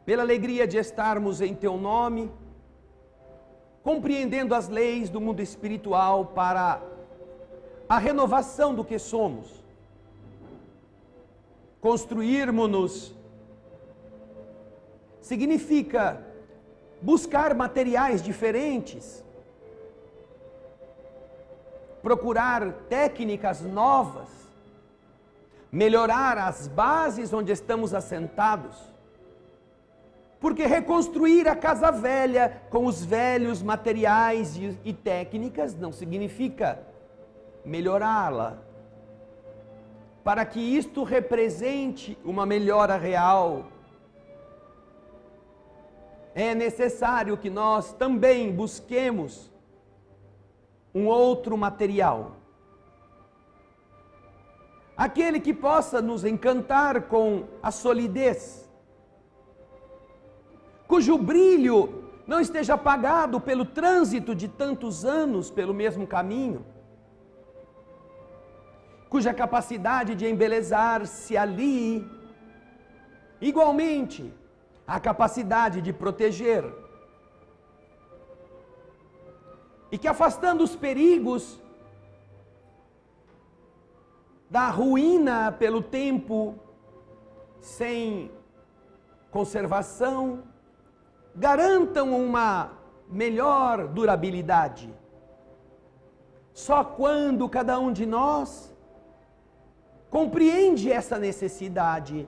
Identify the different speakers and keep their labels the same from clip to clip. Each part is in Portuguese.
Speaker 1: pela alegria de estarmos em Teu nome, compreendendo as leis do mundo espiritual para a renovação do que somos, construirmos-nos, significa buscar materiais diferentes, procurar técnicas novas, melhorar as bases onde estamos assentados, porque reconstruir a casa velha com os velhos materiais e técnicas não significa melhorá-la. Para que isto represente uma melhora real, é necessário que nós também busquemos um outro material. Aquele que possa nos encantar com a solidez, cujo brilho não esteja apagado pelo trânsito de tantos anos pelo mesmo caminho, cuja capacidade de embelezar-se ali, igualmente, a capacidade de proteger, e que afastando os perigos da ruína pelo tempo, sem conservação, garantam uma melhor durabilidade. Só quando cada um de nós compreende essa necessidade,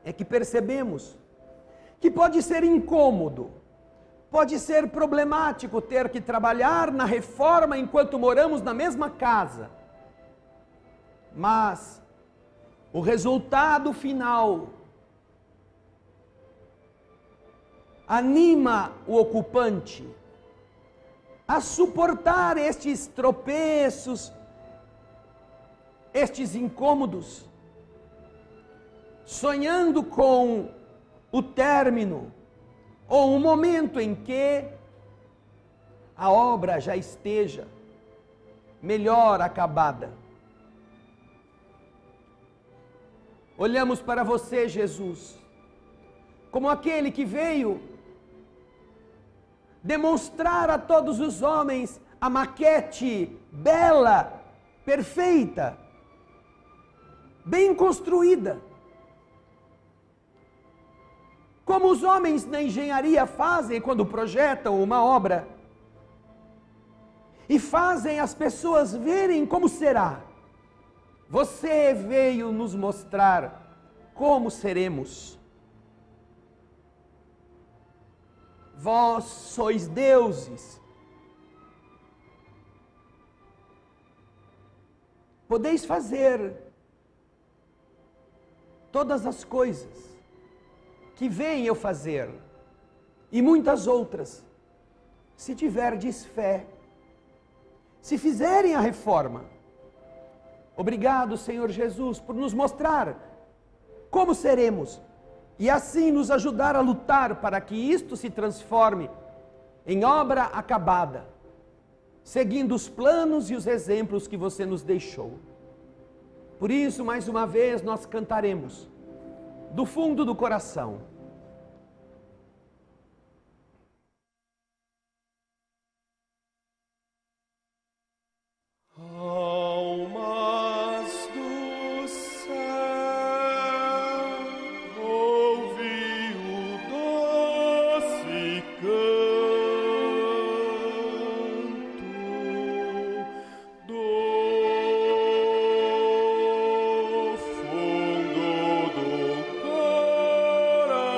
Speaker 1: é que percebemos que pode ser incômodo, pode ser problemático ter que trabalhar na reforma enquanto moramos na mesma casa, mas o resultado final anima o ocupante a suportar estes tropeços, estes incômodos, sonhando com o término ou um momento em que a obra já esteja melhor acabada. Olhamos para você, Jesus, como aquele que veio demonstrar a todos os homens a maquete bela, perfeita, bem construída. Como os homens na engenharia fazem quando projetam uma obra e fazem as pessoas verem como será. Você veio nos mostrar como seremos. Vós sois deuses. Podeis fazer todas as coisas que vem eu fazer, e muitas outras, se tiverdes fé, se fizerem a reforma. Obrigado, Senhor Jesus, por nos mostrar como seremos, e assim nos ajudar a lutar para que isto se transforme em obra acabada, seguindo os planos e os exemplos que você nos deixou. Por isso, mais uma vez, nós cantaremos do fundo do coração.
Speaker 2: Almas do céu, ouvi o doce canto do fundo do coração.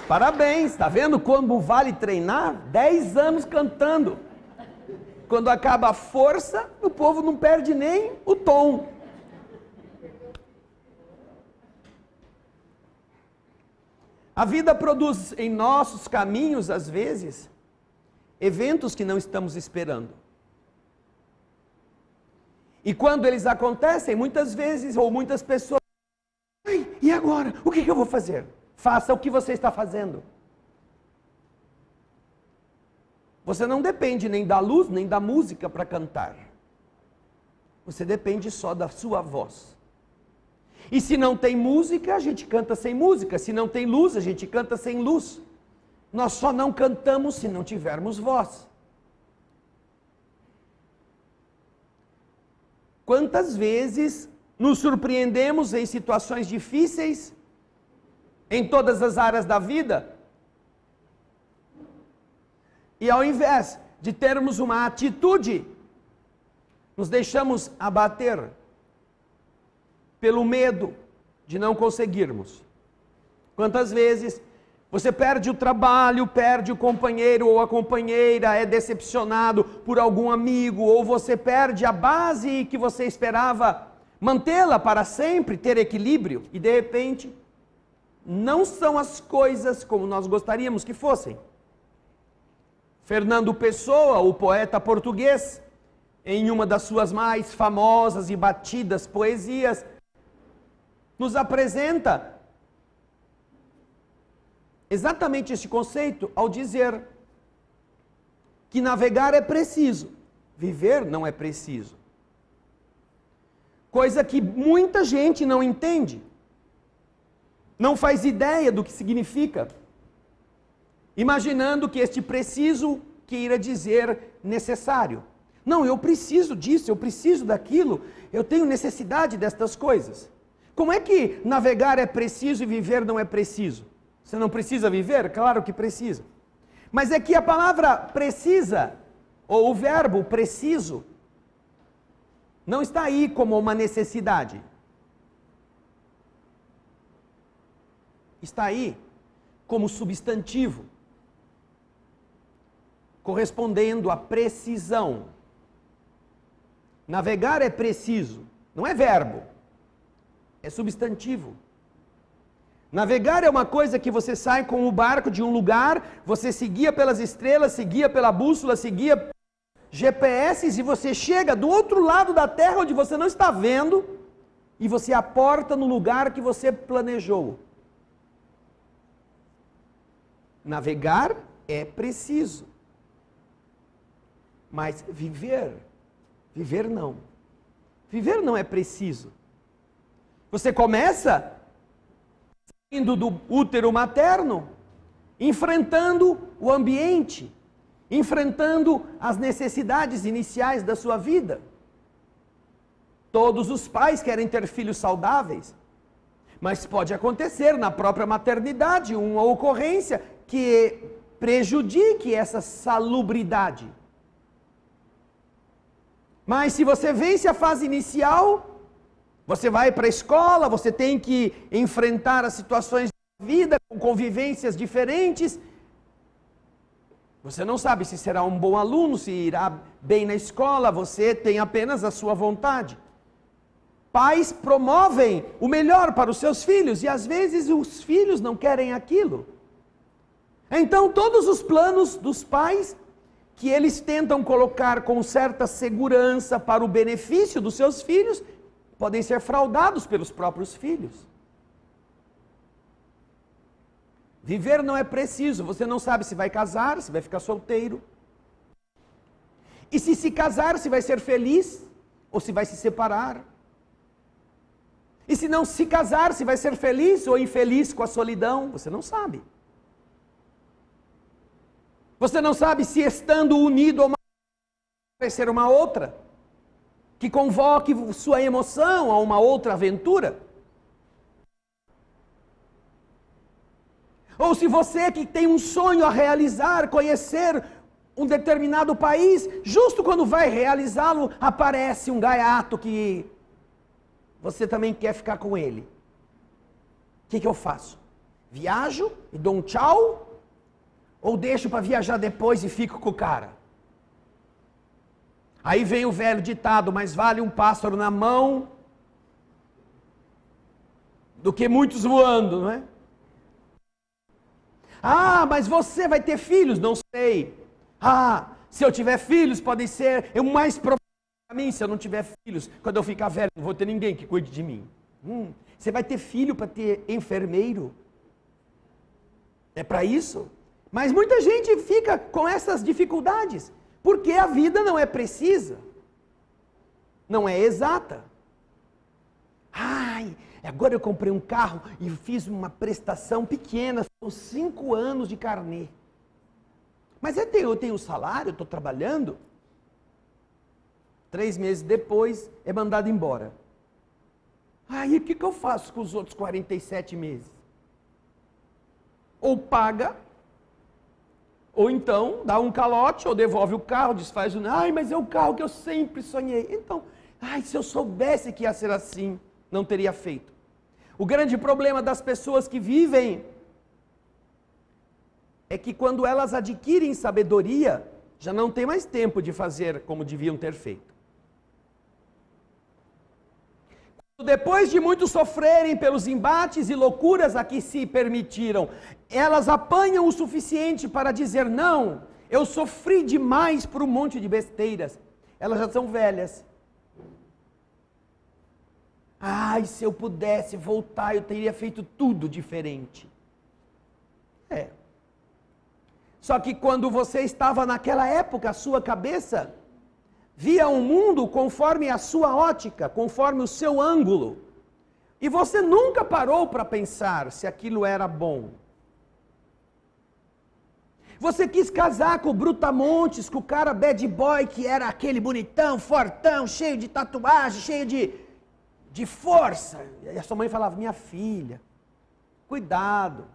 Speaker 1: Parabéns, está vendo como vale treinar? 10 anos cantando. Quando acaba a força, o povo não perde nem o tom. A vida produz em nossos caminhos, às vezes, eventos que não estamos esperando. E quando eles acontecem, muitas vezes, ou muitas pessoas, e agora? O que eu vou fazer? Faça o que você está fazendo. Você não depende nem da luz, nem da música para cantar. Você depende só da sua voz. E se não tem música, a gente canta sem música. Se não tem luz, a gente canta sem luz. Nós só não cantamos se não tivermos voz. Quantas vezes nos surpreendemos em situações difíceis, em todas as áreas da vida, e ao invés de termos uma atitude, nos deixamos abater pelo medo de não conseguirmos. Quantas vezes você perde o trabalho, perde o companheiro ou a companheira, é decepcionado por algum amigo, ou você perde a base que você esperava mantê-la para sempre, ter equilíbrio, e de repente não são as coisas como nós gostaríamos que fossem. Fernando Pessoa, o poeta português, em uma das suas mais famosas e batidas poesias, nos apresenta exatamente este conceito ao dizer que navegar é preciso, viver não é preciso. Coisa que muita gente não entende, não faz ideia do que significa, imaginando que este preciso queira dizer necessário. Não, eu preciso disso, eu preciso daquilo, eu tenho necessidade destas coisas. Como é que navegar é preciso e viver não é preciso? Você não precisa viver? Claro que precisa. Mas é que a palavra precisa, ou o verbo preciso, não está aí como uma necessidade. Está aí como substantivo, correspondendo à precisão. Navegar é preciso, não é verbo, é substantivo. Navegar é uma coisa que você sai com o barco de um lugar, você seguia pelas estrelas, seguia pela bússola, seguia GPS e você chega do outro lado da terra onde você não está vendo e você aporta no lugar que você planejou. Navegar é preciso, mas viver não. Viver não é preciso. Você começa saindo do útero materno, enfrentando o ambiente, enfrentando as necessidades iniciais da sua vida. Todos os pais querem ter filhos saudáveis, mas pode acontecer na própria maternidade uma ocorrência que prejudique essa salubridade. Mas se você vence a fase inicial, você vai para a escola, você tem que enfrentar as situações da vida com convivências diferentes. Você não sabe se será um bom aluno, se irá bem na escola, você tem apenas a sua vontade. Pais promovem o melhor para os seus filhos e às vezes os filhos não querem aquilo. Então todos os planos dos pais que eles tentam colocar com certa segurança para o benefício dos seus filhos, podem ser fraudados pelos próprios filhos. Viver não é preciso, você não sabe se vai casar, se vai ficar solteiro. E se casar, se vai ser feliz ou se vai se separar. E se não se casar, se vai ser feliz ou infeliz com a solidão, você não sabe. Você não sabe se estando unido a uma vai ser uma outra, que convoque sua emoção a uma outra aventura. Ou se você que tem um sonho a realizar, conhecer um determinado país, justo quando vai realizá-lo, aparece um gaiato que você também quer ficar com ele. O que eu faço? Viajo e dou um tchau? Ou deixo para viajar depois e fico com o cara? Aí vem o velho ditado, mais vale um pássaro na mão do que muitos voando, não é? Ah, mas você vai ter filhos? Não sei. Ah, se eu tiver filhos, podem ser o mais provável para mim, se eu não tiver filhos. Quando eu ficar velho, não vou ter ninguém que cuide de mim. Você vai ter filho para ter enfermeiro? É para isso? Mas muita gente fica com essas dificuldades, porque a vida não é precisa, não é exata. Ai, agora eu comprei um carro e fiz uma prestação pequena, são 5 anos de carnê. Mas eu tenho um salário, estou trabalhando. 3 meses depois é mandado embora. Aí o que eu faço com os outros 47 meses? Ou paga, ou então dá um calote, ou devolve o carro, desfaz o... Ai, mas é o carro que eu sempre sonhei. Então, se eu soubesse que ia ser assim, não teria feito. O grande problema das pessoas que vivem é que quando elas adquirem sabedoria, já não tem mais tempo de fazer como deviam ter feito. Depois de muito sofrerem pelos embates e loucuras a que se permitiram, elas apanham o suficiente para dizer, não, eu sofri demais por um monte de besteiras. Elas já são velhas. Ai, se eu pudesse voltar, eu teria feito tudo diferente. Só que quando você estava naquela época, a sua cabeça via um mundo conforme a sua ótica, conforme o seu ângulo. E você nunca parou para pensar se aquilo era bom. Você quis casar com o Brutamontes, com o cara bad boy, que era aquele bonitão, fortão, cheio de tatuagem, cheio de força. E a sua mãe falava, minha filha, cuidado.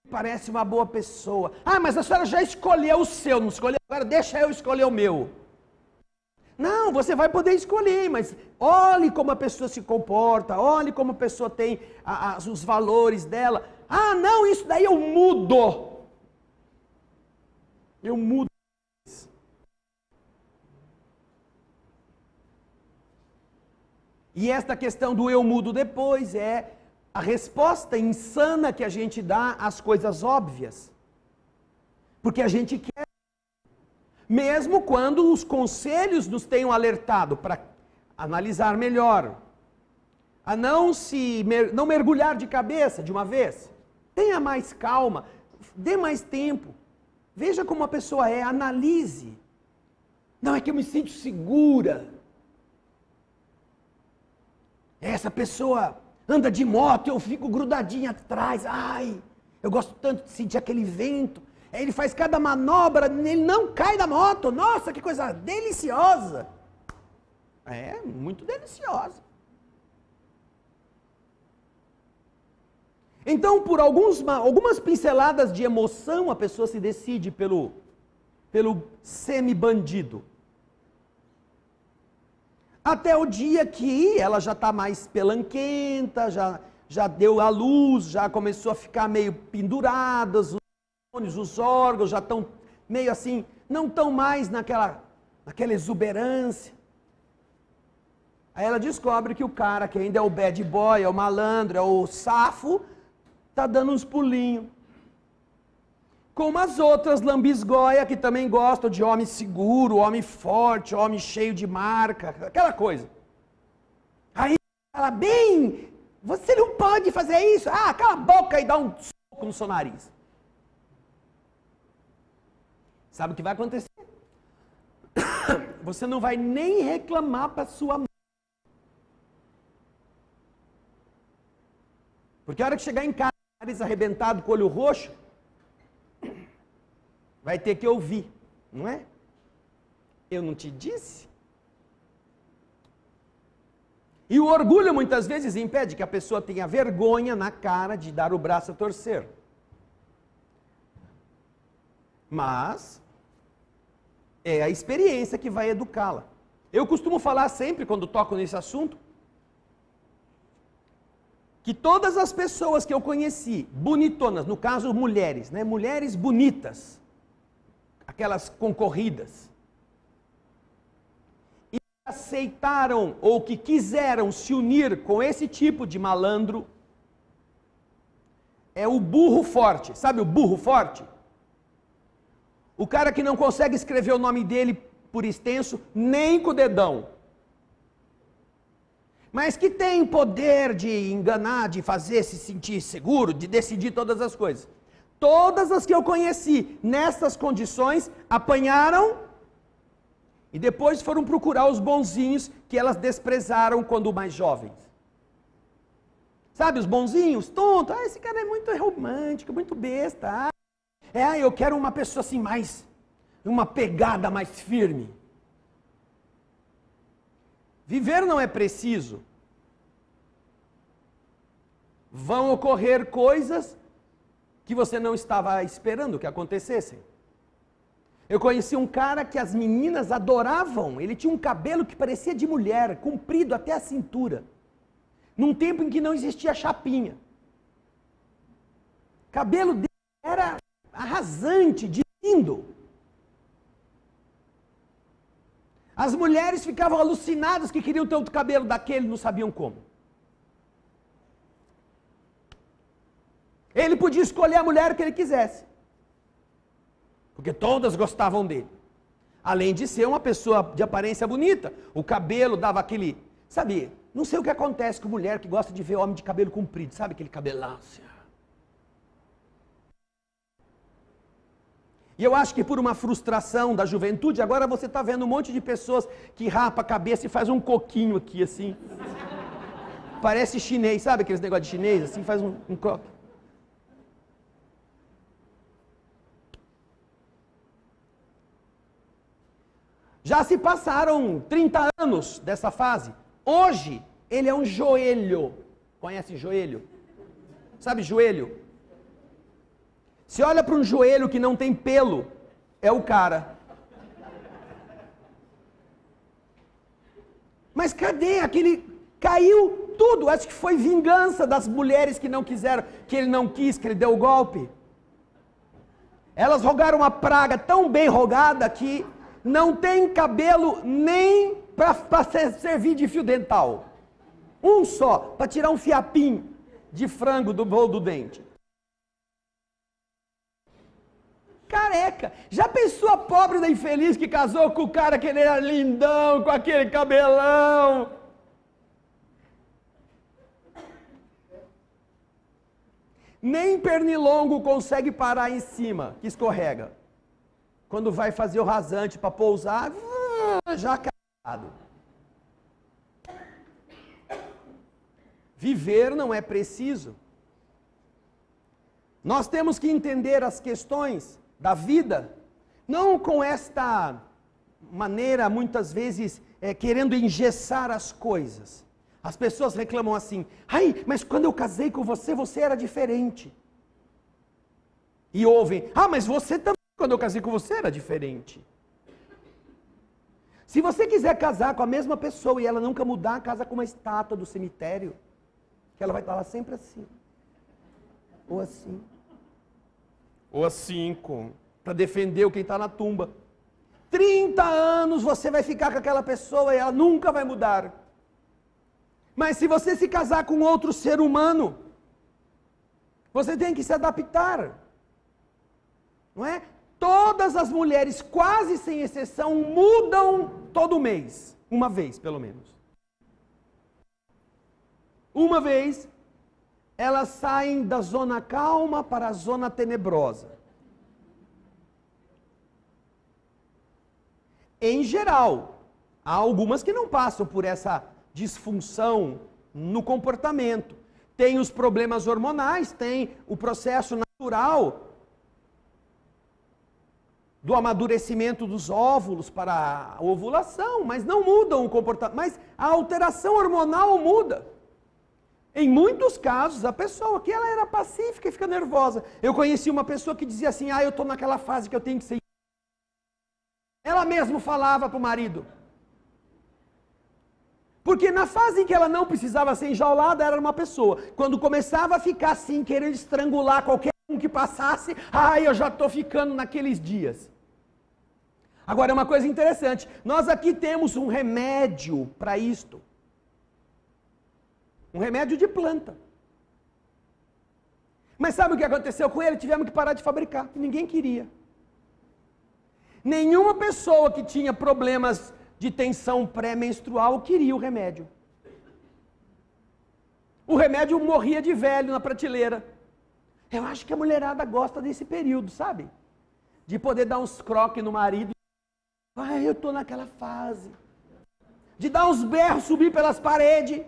Speaker 1: Parece uma boa pessoa. Ah, mas a senhora já escolheu o seu, não escolheu? Agora deixa eu escolher o meu. Não, você vai poder escolher, mas olhe como a pessoa se comporta, olhe como a pessoa tem os valores dela. Ah, não, isso daí eu mudo. Eu mudo. E esta questão do eu mudo depois é a resposta insana que a gente dá às coisas óbvias. Porque a gente quer. Mesmo quando os conselhos nos tenham alertado para analisar melhor, a não mergulhar de cabeça de uma vez, tenha mais calma, dê mais tempo, veja como a pessoa é, analise. Não é que eu me sinto segura. Essa pessoa anda de moto, eu fico grudadinha atrás, ai, eu gosto tanto de sentir aquele vento. Ele faz cada manobra, ele não cai da moto. Nossa, que coisa deliciosa. É, muito deliciosa. Então, por algumas pinceladas de emoção, a pessoa se decide pelo semi-bandido. Até o dia que ela já está mais pelanquenta, já deu à luz, já começou a ficar meio pendurada, os órgãos já estão meio assim, não estão mais naquela exuberância. Aí ela descobre que o cara que ainda é o bad boy, é o malandro, é o safo, está dando uns pulinhos. Como as outras lambisgoia que também gostam de homem seguro, homem forte, homem cheio de marca, aquela coisa. Aí ela bem, você não pode fazer isso. Ah, cala a boca e dá um soco no seu nariz. Sabe o que vai acontecer? Você não vai nem reclamar para sua mãe. Porque a hora que chegar em casa, nariz arrebentado com o olho roxo, vai ter que ouvir, não é? Eu não te disse? E o orgulho muitas vezes impede que a pessoa tenha vergonha na cara de dar o braço a torcer. Mas é a experiência que vai educá-la. Eu costumo falar sempre, quando toco nesse assunto, que todas as pessoas que eu conheci, bonitonas, no caso mulheres, né? Mulheres bonitas, aquelas concorridas, e aceitaram ou que quiseram se unir com esse tipo de malandro, é o burro forte. Sabe o burro forte? O cara que não consegue escrever o nome dele por extenso, nem com o dedão. Mas que tem poder de enganar, de fazer se sentir seguro, de decidir todas as coisas. Todas as que eu conheci nessas condições apanharam e depois foram procurar os bonzinhos que elas desprezaram quando mais jovens. Sabe, os bonzinhos, tontos, esse cara é muito romântico, muito besta. Eu quero uma pessoa assim uma pegada mais firme. Viver não é preciso. Vão ocorrer coisas que você não estava esperando que acontecessem. Eu conheci um cara que as meninas adoravam. Ele tinha um cabelo que parecia de mulher, comprido até a cintura. Num tempo em que não existia chapinha. O cabelo dele era arrasante, de lindo. As mulheres ficavam alucinadas que queriam ter o cabelo daquele, não sabiam como. Ele podia escolher a mulher que ele quisesse. Porque todas gostavam dele. Além de ser uma pessoa de aparência bonita. O cabelo dava aquele... Sabe, não sei o que acontece com mulher que gosta de ver homem de cabelo comprido. Sabe aquele cabelão assim? E eu acho que por uma frustração da juventude, agora você está vendo um monte de pessoas que rapa a cabeça e faz um coquinho aqui, assim. Parece chinês, sabe aqueles negócios de chinês, assim, faz um coque. Já se passaram 30 anos dessa fase. Hoje, ele é um joelho. Conhece joelho? Sabe joelho? Se olha para um joelho que não tem pelo, é o cara. Mas cadê aquele... Caiu tudo. Acho que foi vingança das mulheres que não quiseram, que ele não quis, que ele deu o golpe. Elas rogaram uma praga tão bem rogada que não tem cabelo nem para servir de fio dental. Um só, para tirar um fiapinho de frango do bolo do dente. Careca. Já pensou a pobre da infeliz que casou com o cara que ele era lindão, com aquele cabelão? Nem pernilongo consegue parar em cima, que escorrega. Quando vai fazer o rasante para pousar, já casado. Viver não é preciso. Nós temos que entender as questões da vida, não com esta maneira, muitas vezes, querendo engessar as coisas. As pessoas reclamam assim, mas quando eu casei com você, você era diferente. E ouvem, mas você também, quando eu casei com você, era diferente. Se você quiser casar com a mesma pessoa e ela nunca mudar, casa com uma estátua do cemitério, que ela vai estar lá sempre assim. Ou assim. Ou assim, para defender quem está na tumba. 30 anos você vai ficar com aquela pessoa e ela nunca vai mudar. Mas se você se casar com outro ser humano, você tem que se adaptar. Não é? Todas as mulheres, quase sem exceção, mudam todo mês. Uma vez, pelo menos. Uma vez, elas saem da zona calma para a zona tenebrosa. Em geral, há algumas que não passam por essa disfunção no comportamento. Tem os problemas hormonais, tem o processo natural do amadurecimento dos óvulos para a ovulação, mas não mudam o comportamento. Mas a alteração hormonal muda. Em muitos casos, a pessoa que ela era pacífica e fica nervosa. Eu conheci uma pessoa que dizia assim, eu estou naquela fase que eu tenho que ser. Ela mesma falava para o marido. Porque na fase em que ela não precisava ser enjaulada, era uma pessoa. Quando começava a ficar assim, querendo estrangular qualquer um que passasse, eu já estou ficando naqueles dias. Agora, uma coisa interessante, nós aqui temos um remédio para isto. Um remédio de planta. Mas sabe o que aconteceu com ele? Tivemos que parar de fabricar. Ninguém queria. Nenhuma pessoa que tinha problemas de tensão pré-menstrual queria o remédio. O remédio morria de velho na prateleira. Eu acho que a mulherada gosta desse período, sabe? De poder dar uns croques no marido. Eu estou naquela fase. De dar uns berros, subir pelas paredes.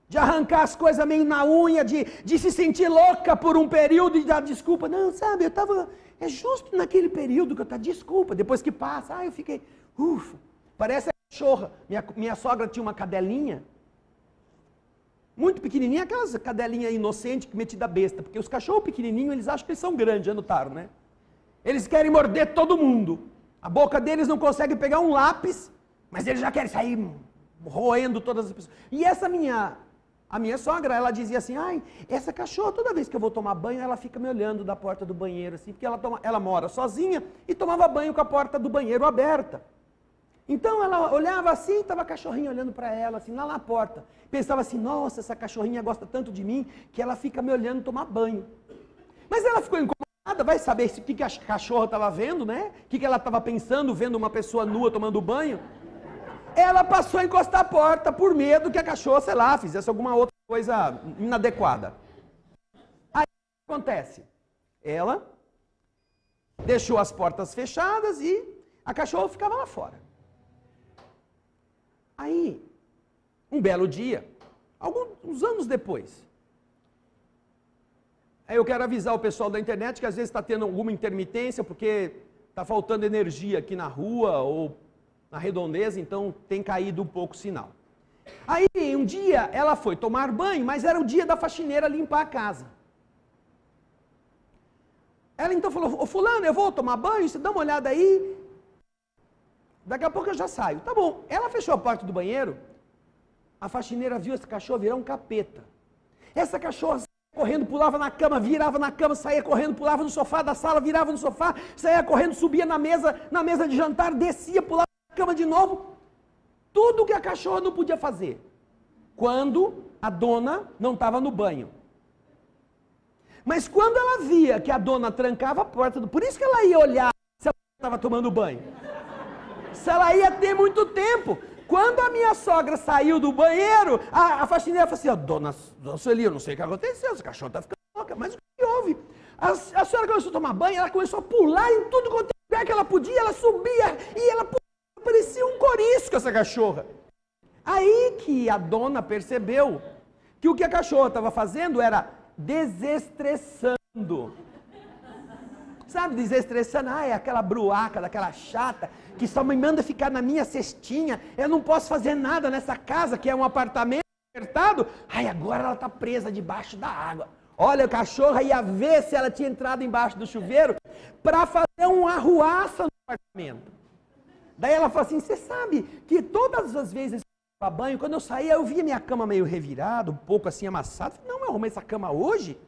Speaker 1: De arrancar as coisas meio na unha, de se sentir louca por um período e dar desculpa. Não, sabe, eu estava... É justo naquele período que eu estava... Desculpa, depois que passa, eu fiquei... Ufa, parece a cachorra. Minha sogra tinha uma cadelinha, muito pequenininha, aquelas cadelinhas inocentes, metida besta. Porque os cachorros pequenininhos, eles acham que eles são grandes, já notaram, né? Eles querem morder todo mundo. A boca deles não consegue pegar um lápis, mas eles já querem sair roendo todas as pessoas. E a minha sogra, ela dizia assim, essa cachorra, toda vez que eu vou tomar banho, ela fica me olhando da porta do banheiro, assim, porque ela mora sozinha e tomava banho com a porta do banheiro aberta. Então ela olhava assim, estava a cachorrinha olhando para ela, assim, lá na porta. Pensava assim, nossa, essa cachorrinha gosta tanto de mim, que ela fica me olhando tomar banho. Mas ela ficou incomodada, vai saber o que a cachorra estava vendo, né? O que ela estava pensando, vendo uma pessoa nua tomando banho. Ela passou a encostar a porta por medo que a cachorra, sei lá, fizesse alguma outra coisa inadequada. Aí o que acontece? Ela deixou as portas fechadas e a cachorra ficava lá fora. Aí, um belo dia, alguns anos depois, aí eu quero avisar o pessoal da internet que às vezes está tendo alguma intermitência porque está faltando energia aqui na rua ou na redondeza, então tem caído um pouco o sinal. Aí um dia ela foi tomar banho, mas era o dia da faxineira limpar a casa. Ela então falou, fulano, eu vou tomar banho, você dá uma olhada aí, daqui a pouco eu já saio. Tá bom, ela fechou a porta do banheiro, a faxineira viu essa cachorra virar um capeta. Essa cachorra saía correndo, pulava na cama, virava na cama, saía correndo, pulava no sofá da sala, virava no sofá, saía correndo, subia na mesa de jantar, descia, pulava cama de novo, tudo que a cachorra não podia fazer, quando a dona não estava no banho. Mas quando ela via que a dona trancava a porta, por isso que ela ia olhar se ela estava tomando banho, se ela ia ter muito tempo. Quando a minha sogra saiu do banheiro, a faxineira falou assim, dona Sueli, eu não sei o que aconteceu, esse cachorro está ficando louca, mas o que houve? A senhora começou a tomar banho, ela começou a pular em tudo quanto é lugar que ela podia, ela subia e ela parecia um corisco essa cachorra. Aí que a dona percebeu que o que a cachorra estava fazendo era desestressando. Sabe, desestressando? É aquela bruaca, daquela chata, que só me manda ficar na minha cestinha, eu não posso fazer nada nessa casa, que é um apartamento apertado. Agora ela está presa debaixo da água. Olha, a cachorra ia ver se ela tinha entrado embaixo do chuveiro para fazer uma arruaça no apartamento. Daí ela falou assim, você sabe que todas as vezes que eu tomava banho, quando eu saía, eu via minha cama meio revirada, um pouco assim amassada. Eu falei, não, eu arrumei essa cama hoje.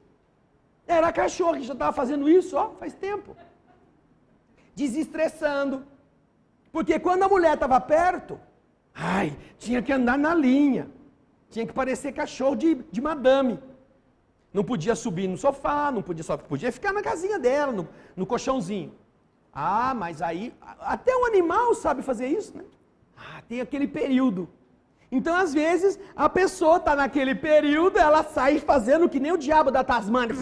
Speaker 1: Era a cachorra que já estava fazendo isso, faz tempo. Desestressando. Porque quando a mulher estava perto, tinha que andar na linha. Tinha que parecer cachorro de madame. Não podia subir no sofá, não podia, só podia ficar na casinha dela, no colchãozinho. Mas aí, até o animal sabe fazer isso, né? Tem aquele período. Então, às vezes, a pessoa está naquele período, ela sai fazendo que nem o diabo da Tasmânia.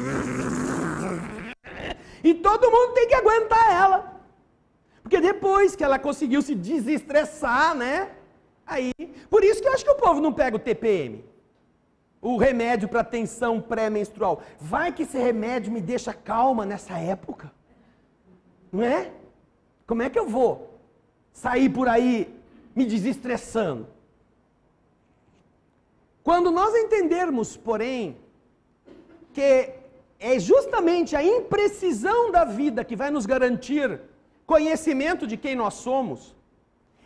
Speaker 1: E todo mundo tem que aguentar ela. Porque depois que ela conseguiu se desestressar, né? Por isso que eu acho que o povo não pega o TPM. O remédio para tensão pré-menstrual. Vai que esse remédio me deixa calma nessa época. Não é? Como é que eu vou sair por aí me desestressando? Quando nós entendermos, porém, que é justamente a imprecisão da vida que vai nos garantir conhecimento de quem nós somos,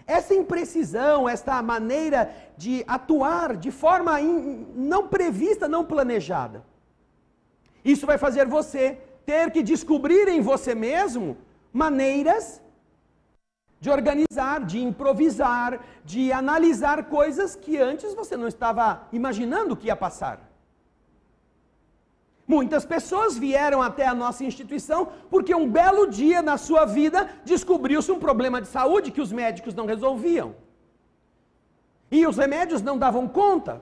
Speaker 1: Essa imprecisão, esta maneira de atuar de forma não prevista, não planejada. Isso vai fazer você ter que descobrir em você mesmo maneiras de organizar, de improvisar, de analisar coisas que antes você não estava imaginando que ia passar. Muitas pessoas vieram até a nossa instituição porque um belo dia na sua vida descobriu-se um problema de saúde que os médicos não resolviam. E os remédios não davam conta.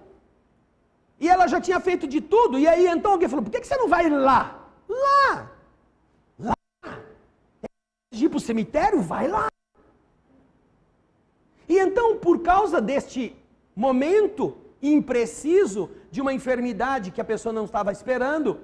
Speaker 1: E ela já tinha feito de tudo. E aí então alguém falou, por que você não vai lá? Lá! Lá! Ir para o cemitério? Vai lá! E então, por causa deste momento impreciso de uma enfermidade que a pessoa não estava esperando,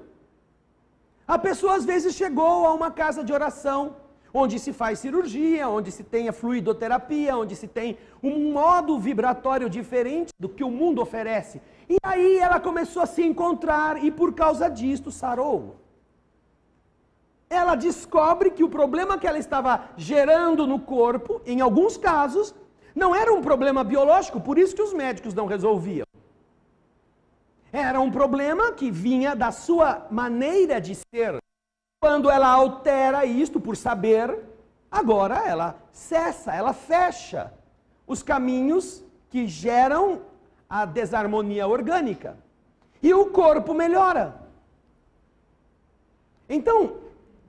Speaker 1: a pessoa às vezes chegou a uma casa de oração, onde se faz cirurgia, onde se tem a fluidoterapia, onde se tem um modo vibratório diferente do que o mundo oferece. E aí ela começou a se encontrar e por causa disto sarou. Ela descobre que o problema que ela estava gerando no corpo, em alguns casos, não era um problema biológico, por isso que os médicos não resolviam. Era um problema que vinha da sua maneira de ser. Quando ela altera isto por saber, agora ela cessa, ela fecha os caminhos que geram a desarmonia orgânica. E o corpo melhora. Então,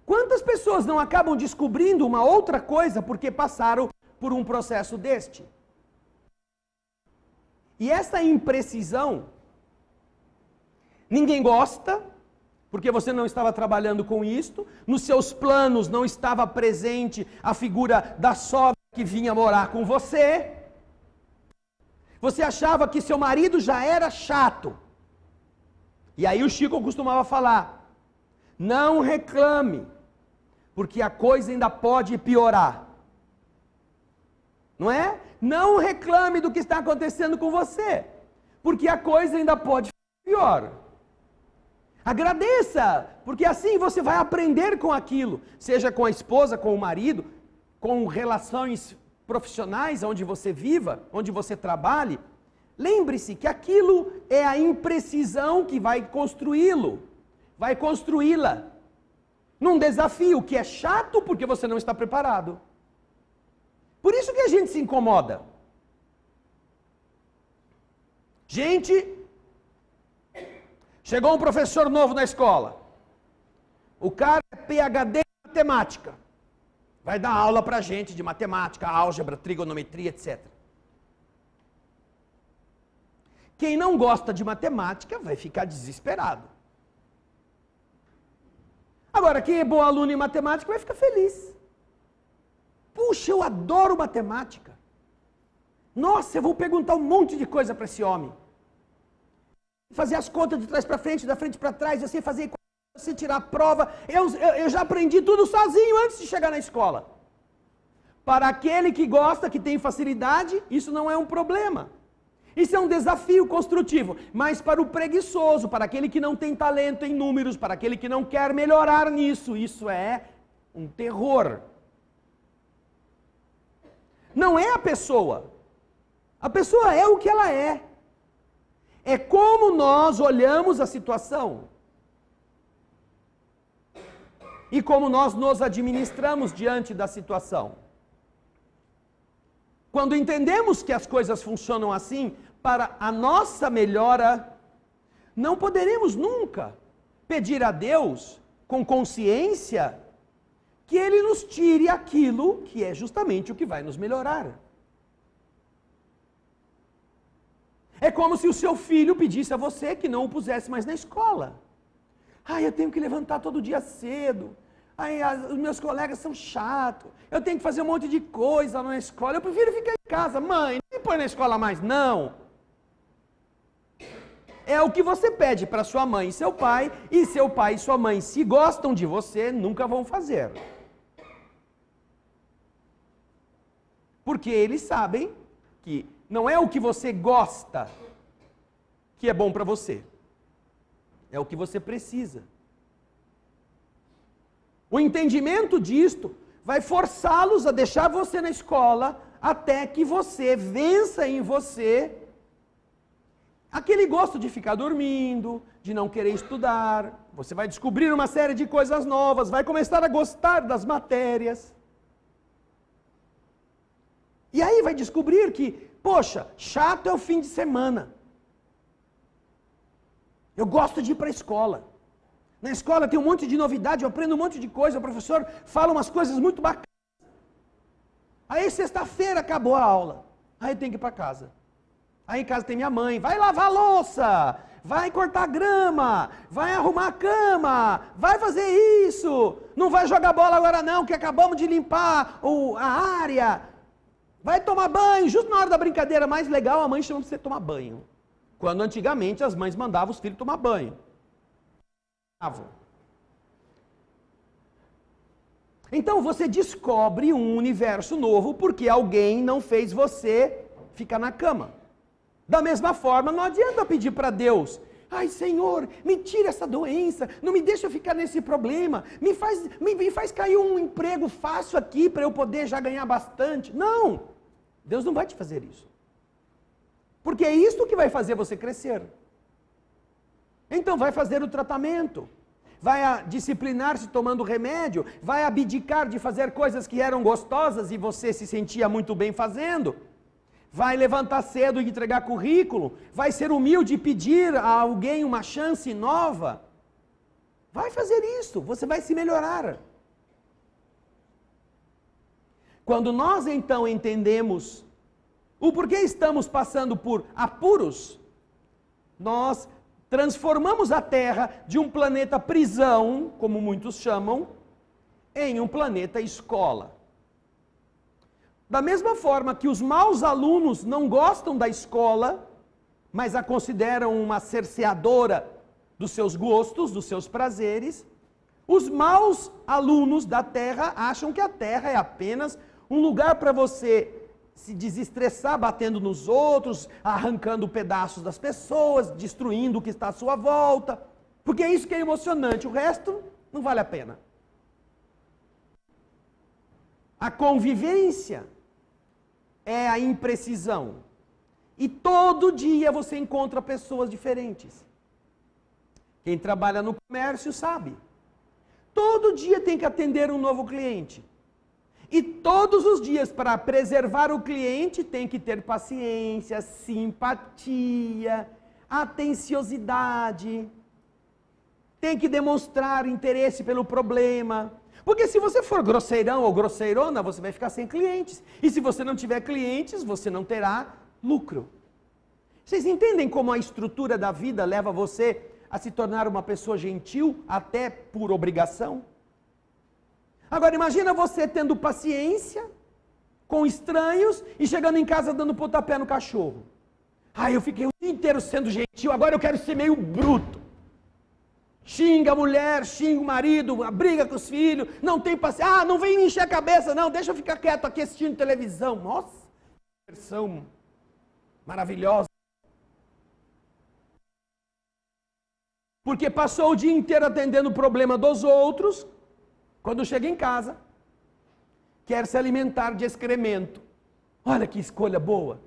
Speaker 1: quantas pessoas não acabam descobrindo uma outra coisa porque passaram por um processo deste? E essa imprecisão, ninguém gosta, porque você não estava trabalhando com isto, nos seus planos não estava presente a figura da sogra que vinha morar com você. Você achava que seu marido já era chato. E aí o Chico costumava falar, não reclame, porque a coisa ainda pode piorar. Não é? Não reclame do que está acontecendo com você, porque a coisa ainda pode ficar pior. Agradeça, porque assim você vai aprender com aquilo, seja com a esposa, com o marido, com relações profissionais onde você viva, onde você trabalhe. Lembre-se que aquilo é a imprecisão que vai construí-lo, vai construí-la num desafio que é chato porque você não está preparado. Por isso que a gente se incomoda. Gente, chegou um professor novo na escola. O cara é PhD em matemática. Vai dar aula pra gente de matemática, álgebra, trigonometria, etc. Quem não gosta de matemática vai ficar desesperado. Agora, quem é bom aluno em matemática vai ficar feliz. Puxa, eu adoro matemática. Nossa, eu vou perguntar um monte de coisa para esse homem. Fazer as contas de trás para frente, da frente para trás, eu sei fazer, eu sei tirar a prova. Eu já aprendi tudo sozinho antes de chegar na escola. Para aquele que gosta, que tem facilidade, isso não é um problema. Isso é um desafio construtivo. Mas para o preguiçoso, para aquele que não tem talento em números, para aquele que não quer melhorar nisso, isso é um terror. Não é a pessoa. A pessoa é o que ela é. É como nós olhamos a situação. E como nós nos administramos diante da situação. Quando entendemos que as coisas funcionam assim, para a nossa melhora, não poderemos nunca pedir a Deus, com consciência, que Ele nos tire aquilo que é justamente o que vai nos melhorar. É como se o seu filho pedisse a você que não o pusesse mais na escola. Eu tenho que levantar todo dia cedo. Os meus colegas são chatos. Eu tenho que fazer um monte de coisa na escola. Eu prefiro ficar em casa. Mãe, não me põe na escola mais, não. É o que você pede para sua mãe e seu pai. E seu pai e sua mãe, se gostam de você, nunca vão fazer. Porque eles sabem que não é o que você gosta que é bom para você. É o que você precisa. O entendimento disto vai forçá-los a deixar você na escola, até que você vença em você aquele gosto de ficar dormindo, de não querer estudar. Você vai descobrir uma série de coisas novas, vai começar a gostar das matérias. E aí vai descobrir que, poxa, chato é o fim de semana. Eu gosto de ir para a escola. Na escola tem um monte de novidade, eu aprendo um monte de coisa, o professor fala umas coisas muito bacanas. Aí sexta-feira acabou a aula, aí eu tenho que ir para casa. Aí em casa tem minha mãe, vai lavar a louça, vai cortar grama, vai arrumar a cama, vai fazer isso, não vai jogar bola agora não, que acabamos de limpar a área, vai tomar banho, justo na hora da brincadeira mais legal, a mãe chama pra você tomar banho. Quando antigamente as mães mandavam os filhos tomar banho. Então você descobre um universo novo porque alguém não fez você ficar na cama. Da mesma forma, não adianta pedir para Deus, ai Senhor, me tira essa doença, não me deixa ficar nesse problema, me faz cair um emprego fácil aqui para eu poder já ganhar bastante. Não, Deus não vai te fazer isso. Porque é isso que vai fazer você crescer. Então vai fazer o tratamento, vai disciplinar-se tomando remédio, vai abdicar de fazer coisas que eram gostosas e você se sentia muito bem fazendo. Vai levantar cedo e entregar currículo, vai ser humilde e pedir a alguém uma chance nova. Vai fazer isso, você vai se melhorar. Quando nós então entendemos o porquê estamos passando por apuros, nós transformamos a Terra de um planeta prisão, como muitos chamam, em um planeta escola. Da mesma forma que os maus alunos não gostam da escola, mas a consideram uma cerceadora dos seus gostos, dos seus prazeres, os maus alunos da Terra acham que a Terra é apenas um lugar para você se desestressar batendo nos outros, arrancando pedaços das pessoas, destruindo o que está à sua volta, porque é isso que é emocionante, o resto não vale a pena. A convivência é a imprecisão. E todo dia você encontra pessoas diferentes. Quem trabalha no comércio sabe. Todo dia tem que atender um novo cliente. E todos os dias, para preservar o cliente, tem que ter paciência, simpatia, atenciosidade. Tem que demonstrar interesse pelo problema. Porque se você for grosseirão ou grosseirona, você vai ficar sem clientes. E se você não tiver clientes, você não terá lucro. Vocês entendem como a estrutura da vida leva você a se tornar uma pessoa gentil, até por obrigação? Agora imagina você tendo paciência com estranhos e chegando em casa dando pontapé no cachorro. Eu fiquei o dia inteiro sendo gentil, agora eu quero ser meio bruto. Xinga a mulher, xinga o marido, briga com os filhos, não tem paciência. Não vem me encher a cabeça, não, deixa eu ficar quieto aqui assistindo televisão. Nossa, que versão maravilhosa. Porque passou o dia inteiro atendendo o problema dos outros, quando chega em casa, quer se alimentar de excremento. Olha que escolha boa.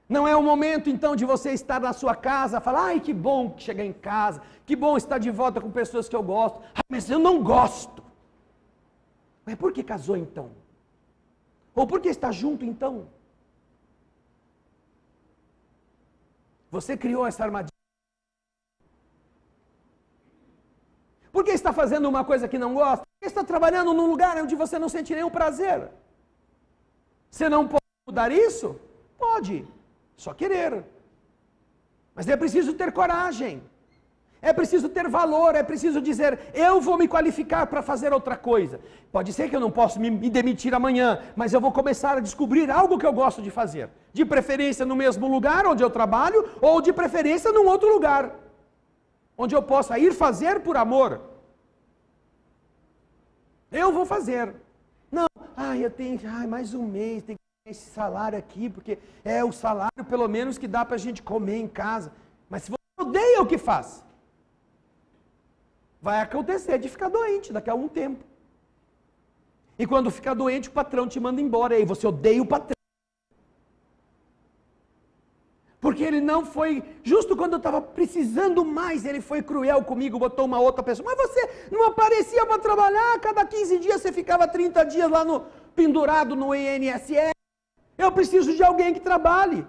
Speaker 1: Não é o momento, então, de você estar na sua casa, falar, ai, que bom chegar em casa, que bom estar de volta com pessoas que eu gosto. Mas eu não gosto. Mas por que casou, então? Ou por que está junto, então? Você criou essa armadilha. Por que está fazendo uma coisa que não gosta? Por que está trabalhando num lugar onde você não sente nenhum prazer? Você não pode mudar isso? Pode. Só querer. Mas é preciso ter coragem. É preciso ter valor. É preciso dizer, eu vou me qualificar para fazer outra coisa. Pode ser que eu não possa me demitir amanhã, mas eu vou começar a descobrir algo que eu gosto de fazer. De preferência no mesmo lugar onde eu trabalho, ou de preferência num outro lugar, onde eu possa ir fazer por amor. Eu vou fazer. Não, eu tenho mais um mês, tem esse salário aqui, porque é o salário pelo menos que dá para a gente comer em casa. Mas se você odeia o que faz, vai acontecer de ficar doente daqui a algum tempo. E quando fica doente, o patrão te manda embora. E aí você odeia o patrão. Porque ele não foi, justo quando eu estava precisando mais, ele foi cruel comigo, botou uma outra pessoa. Mas você não aparecia para trabalhar, cada 15 dias você ficava 30 dias lá pendurado no INSS. Eu preciso de alguém que trabalhe.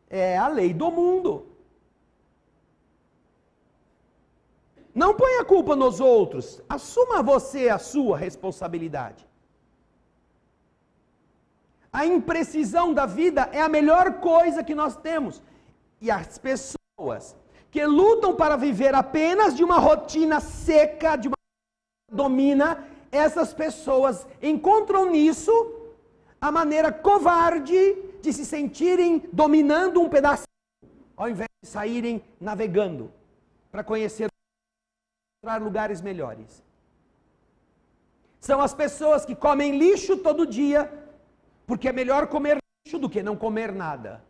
Speaker 1: É a lei do mundo. Não ponha a culpa nos outros, assuma você a sua responsabilidade. A imprecisão da vida é a melhor coisa que nós temos. E as pessoas que lutam para viver apenas de uma rotina seca, de uma domina, essas pessoas encontram nisso a maneira covarde de se sentirem dominando um pedacinho, ao invés de saírem navegando para conhecer lugares melhores. São as pessoas que comem lixo todo dia, porque é melhor comer lixo do que não comer nada.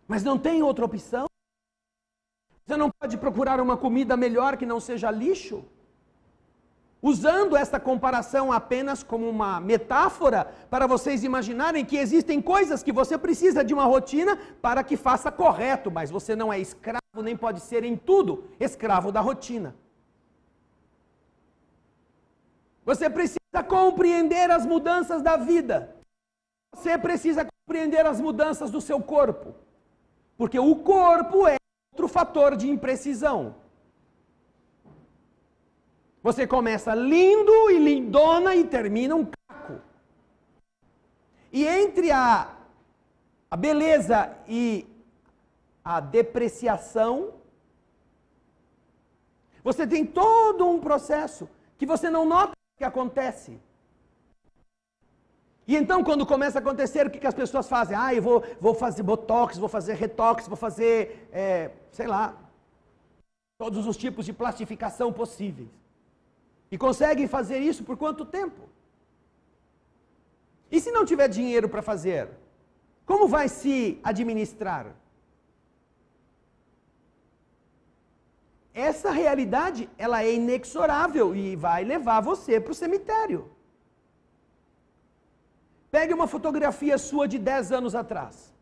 Speaker 1: Mas não tem outra opção? Você não pode procurar uma comida melhor que não seja lixo? Usando esta comparação apenas como uma metáfora, para vocês imaginarem que existem coisas que você precisa de uma rotina para que faça correto, mas você não é escravo, nem pode ser em tudo escravo da rotina. Você precisa compreender as mudanças da vida. Você precisa compreender as mudanças do seu corpo. Porque o corpo é outro fator de imprecisão. Você começa lindo e lindona e termina um caco. E entre a beleza e a depreciação, você tem todo um processo que você não nota que acontece. E então, quando começa a acontecer, o que as pessoas fazem? Eu vou fazer botox, vou fazer retox, vou fazer, sei lá, todos os tipos de plastificação possíveis. E conseguem fazer isso por quanto tempo? E se não tiver dinheiro para fazer? Como vai se administrar? Essa realidade, ela é inexorável e vai levar você para o cemitério. Pegue uma fotografia sua de 10 anos atrás.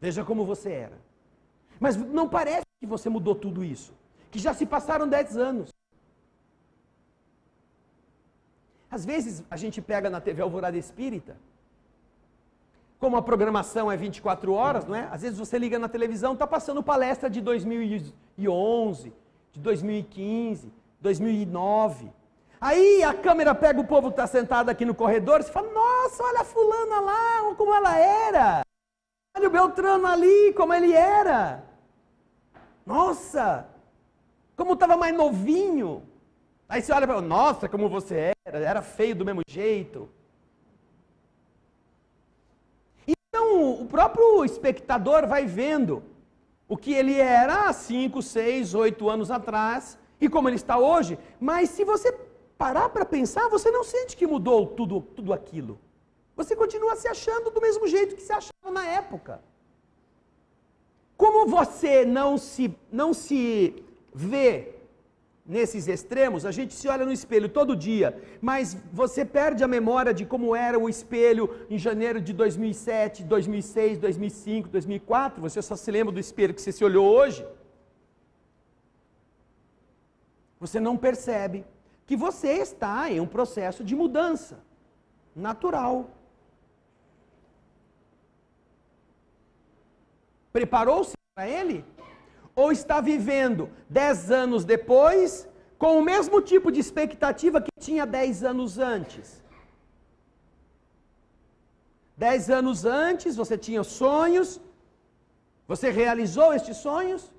Speaker 1: Veja como você era. Mas não parece que você mudou tudo isso. Que já se passaram 10 anos. Às vezes a gente pega na TV Alvorada Espírita, como a programação é 24 horas, não é? Às vezes você liga na televisão, está passando palestra de 2011, de 2015, 2009. Aí a câmera pega o povo que está sentado aqui no corredor e fala, nossa, olha a fulana lá, como ela era. Olha o Beltrano ali, como ele era. Nossa, como estava mais novinho. Aí você olha para ele, nossa, como você era feio do mesmo jeito. Então, o próprio espectador vai vendo o que ele era há 5, 6, 8 anos atrás e como ele está hoje, mas se você parar para pensar, você não sente que mudou tudo aquilo. Você continua se achando do mesmo jeito que se achava na época. Como você não se vê nesses extremos, a gente se olha no espelho todo dia, mas você perde a memória de como era o espelho em janeiro de 2007, 2006, 2005, 2004, você só se lembra do espelho que você se olhou hoje. Você não percebe que você está em um processo de mudança natural. Preparou-se para ele? Ou está vivendo 10 anos depois, com o mesmo tipo de expectativa que tinha 10 anos antes? 10 anos antes, você tinha sonhos, você realizou estes sonhos?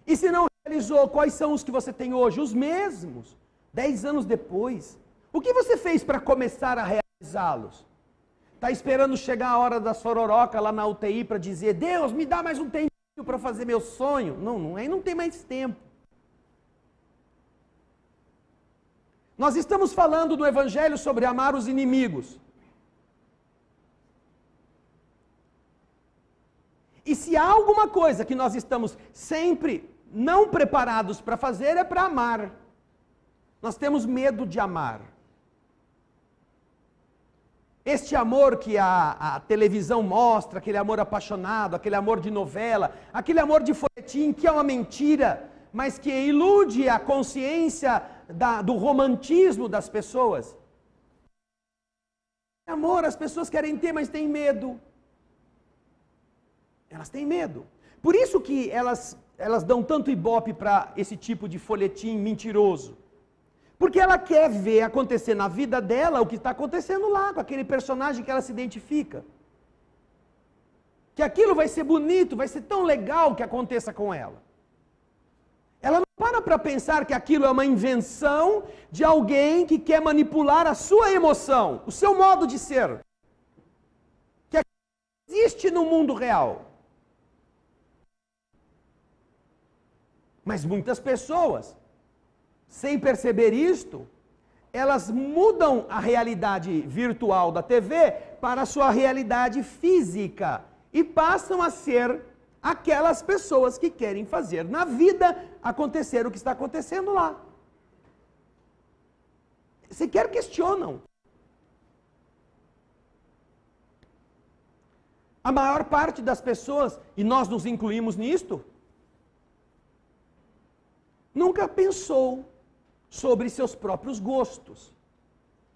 Speaker 1: E se não realizou, quais são os que você tem hoje? Os mesmos, 10 anos depois. O que você fez para começar a realizá-los? Está esperando chegar a hora da sororoca lá na UTI para dizer, Deus, me dá mais um tempo para fazer meu sonho. Aí não tem mais tempo. Nós estamos falando no Evangelho sobre amar os inimigos. E se se há alguma coisa que nós estamos sempre não preparados para fazer, é para amar. Nós temos medo de amar. Este amor que a televisão mostra, aquele amor apaixonado, aquele amor de novela, aquele amor de folhetim, que é uma mentira, mas que ilude a consciência do romantismo das pessoas. Amor, as pessoas querem ter, mas têm medo. Elas têm medo. Por isso que elas dão tanto ibope para esse tipo de folhetim mentiroso. Porque ela quer ver acontecer na vida dela o que está acontecendo lá, com aquele personagem que ela se identifica. Que aquilo vai ser bonito, vai ser tão legal que aconteça com ela. Ela não para pensar que aquilo é uma invenção de alguém que quer manipular a sua emoção, o seu modo de ser. Que existe no mundo real. Mas muitas pessoas, sem perceber isto, elas mudam a realidade virtual da TV para a sua realidade física e passam a ser aquelas pessoas que querem fazer na vida acontecer o que está acontecendo lá. Sequer questionam. A maior parte das pessoas, e nós nos incluímos nisto, nunca pensou sobre seus próprios gostos.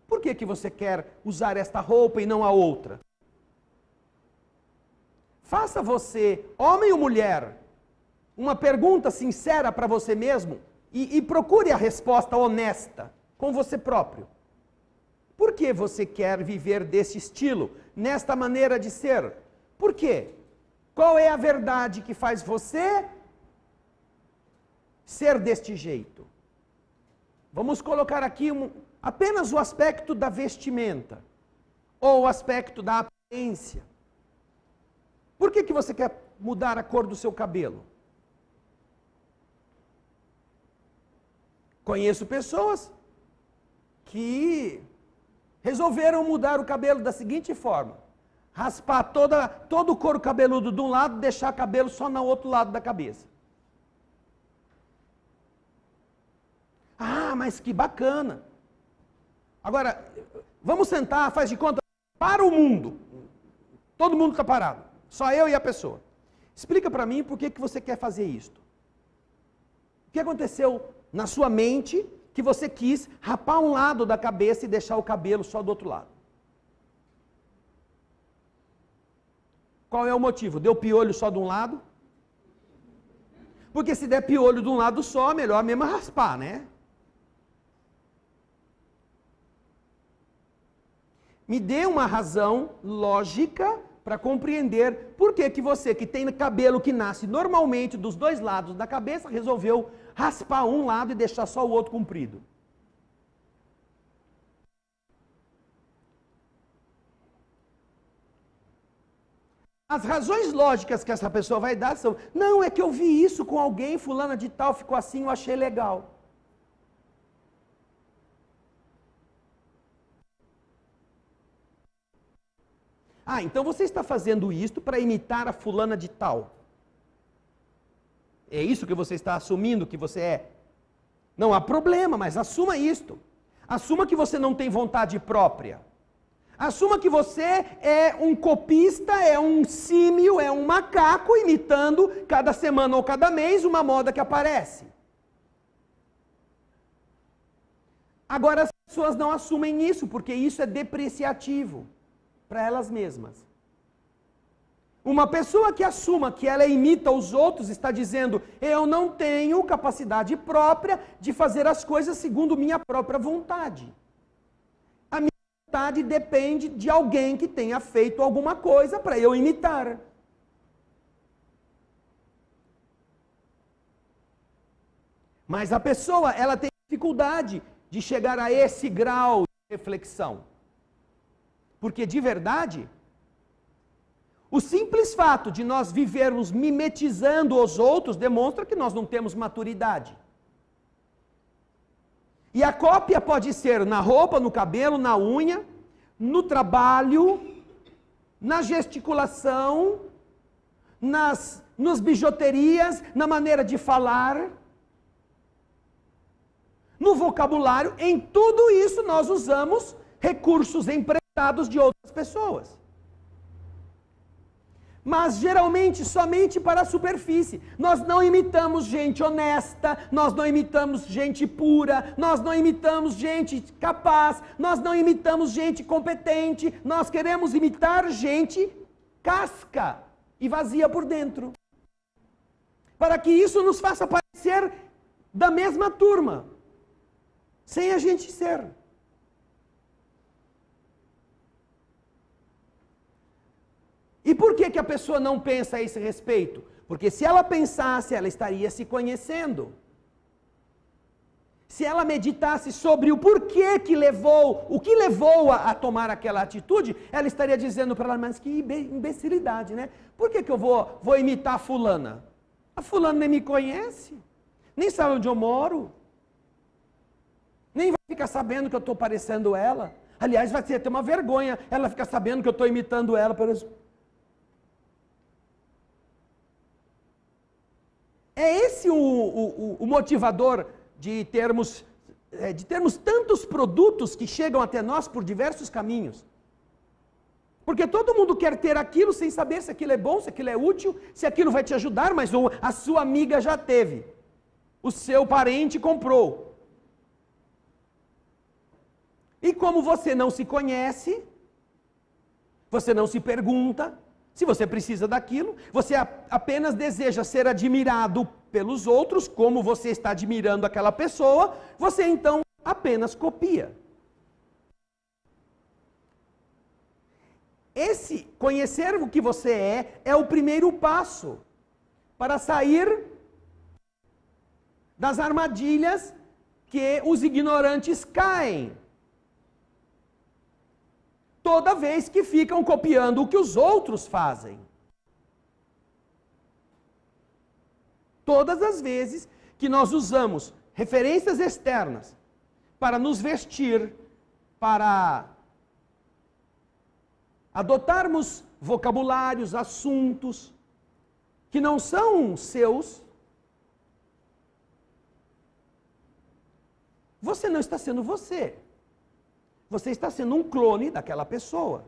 Speaker 1: Por que você quer usar esta roupa e não a outra? Faça você, homem ou mulher, uma pergunta sincera para você mesmo e procure a resposta honesta com você próprio. Por que você quer viver desse estilo, nesta maneira de ser? Por quê? Qual é a verdade que faz você ser deste jeito? Vamos colocar aqui apenas o aspecto da vestimenta, ou o aspecto da aparência. Por que você quer mudar a cor do seu cabelo? Conheço pessoas que resolveram mudar o cabelo da seguinte forma: raspar todo o couro cabeludo de um lado, deixar cabelo só no outro lado da cabeça. Ah, mas que bacana. Agora, vamos sentar, faz de conta, para o mundo. Todo mundo está parado. Só eu e a pessoa. Explica para mim por que você quer fazer isto. O que aconteceu na sua mente que você quis rapar um lado da cabeça e deixar o cabelo só do outro lado? Qual é o motivo? Deu piolho só de um lado? Porque se der piolho de um lado só, melhor mesmo raspar, né? Me dê uma razão lógica para compreender por que você, que tem cabelo que nasce normalmente dos dois lados da cabeça, resolveu raspar um lado e deixar só o outro comprido. As razões lógicas que essa pessoa vai dar são: não, é que eu vi isso com alguém, fulana de tal, ficou assim, eu achei legal. Ah, então você está fazendo isto para imitar a fulana de tal. É isso que você está assumindo que você é? Não há problema, mas assuma isto. Assuma que você não tem vontade própria. Assuma que você é um copista, é um símio, é um macaco imitando cada semana ou cada mês uma moda que aparece. Agora as pessoas não assumem isso, porque isso é depreciativo para elas mesmas. Uma pessoa que assuma que ela imita os outros está dizendo: eu não tenho capacidade própria de fazer as coisas segundo minha própria vontade. A minha vontade depende de alguém que tenha feito alguma coisa para eu imitar. Mas a pessoa, ela tem dificuldade de chegar a esse grau de reflexão. Porque, de verdade, o simples fato de nós vivermos mimetizando os outros demonstra que nós não temos maturidade. E a cópia pode ser na roupa, no cabelo, na unha, no trabalho, na gesticulação, nas bijuterias, na maneira de falar, no vocabulário, em tudo isso nós usamos recursos emprestados de outras pessoas. Mas geralmente somente para a superfície. Nós não imitamos gente honesta, nós não imitamos gente pura, nós não imitamos gente capaz, nós não imitamos gente competente, nós queremos imitar gente casca e vazia por dentro. Para que isso nos faça parecer da mesma turma, sem a gente ser. E por que a pessoa não pensa a esse respeito? Porque se ela pensasse, ela estaria se conhecendo. Se ela meditasse sobre o porquê que levou, o que levou a tomar aquela atitude, ela estaria dizendo para ela, mas que imbecilidade, né? Por que eu vou imitar a fulana? A fulana nem me conhece, nem sabe onde eu moro, nem vai ficar sabendo que eu estou parecendo ela. Aliás, vai ser até uma vergonha ela ficar sabendo que eu estou imitando ela. É esse o motivador de termos tantos produtos que chegam até nós por diversos caminhos. Porque todo mundo quer ter aquilo sem saber se aquilo é bom, se aquilo é útil, se aquilo vai te ajudar, mas a sua amiga já teve, o seu parente comprou. E como você não se conhece, você não se pergunta se você precisa daquilo, você apenas deseja ser admirado pelos outros, como você está admirando aquela pessoa, você então apenas copia. Esse conhecer o que você é o primeiro passo para sair das armadilhas que os ignorantes caem. Toda vez que ficam copiando o que os outros fazem. Todas as vezes que nós usamos referências externas para nos vestir, para adotarmos vocabulários, assuntos que não são seus, você não está sendo você. Você está sendo um clone daquela pessoa.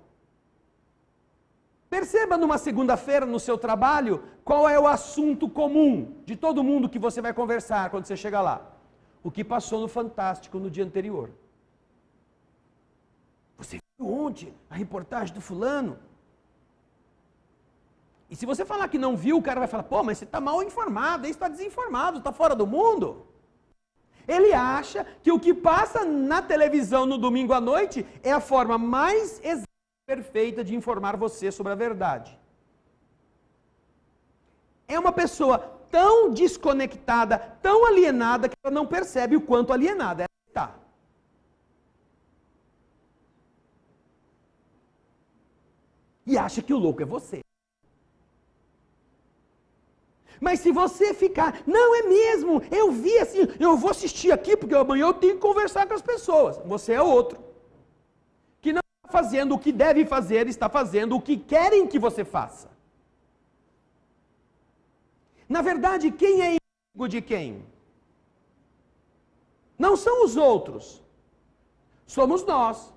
Speaker 1: Perceba numa segunda-feira no seu trabalho qual é o assunto comum de todo mundo que você vai conversar quando você chega lá. O que passou no Fantástico no dia anterior. Você viu ontem a reportagem do fulano? E se você falar que não viu, o cara vai falar, pô, mas você está mal informado, aí está desinformado, está fora do mundo. Ele acha que o que passa na televisão no domingo à noite é a forma mais exata e perfeita de informar você sobre a verdade. É uma pessoa tão desconectada, tão alienada, que ela não percebe o quanto alienada ela está. E acha que o louco é você. Mas se você ficar, não é mesmo, eu vi assim, eu vou assistir aqui porque amanhã eu tenho que conversar com as pessoas. Você é outro. Que não está fazendo o que deve fazer, está fazendo o que querem que você faça. Na verdade, quem é inimigo de quem? Não são os outros. Somos nós.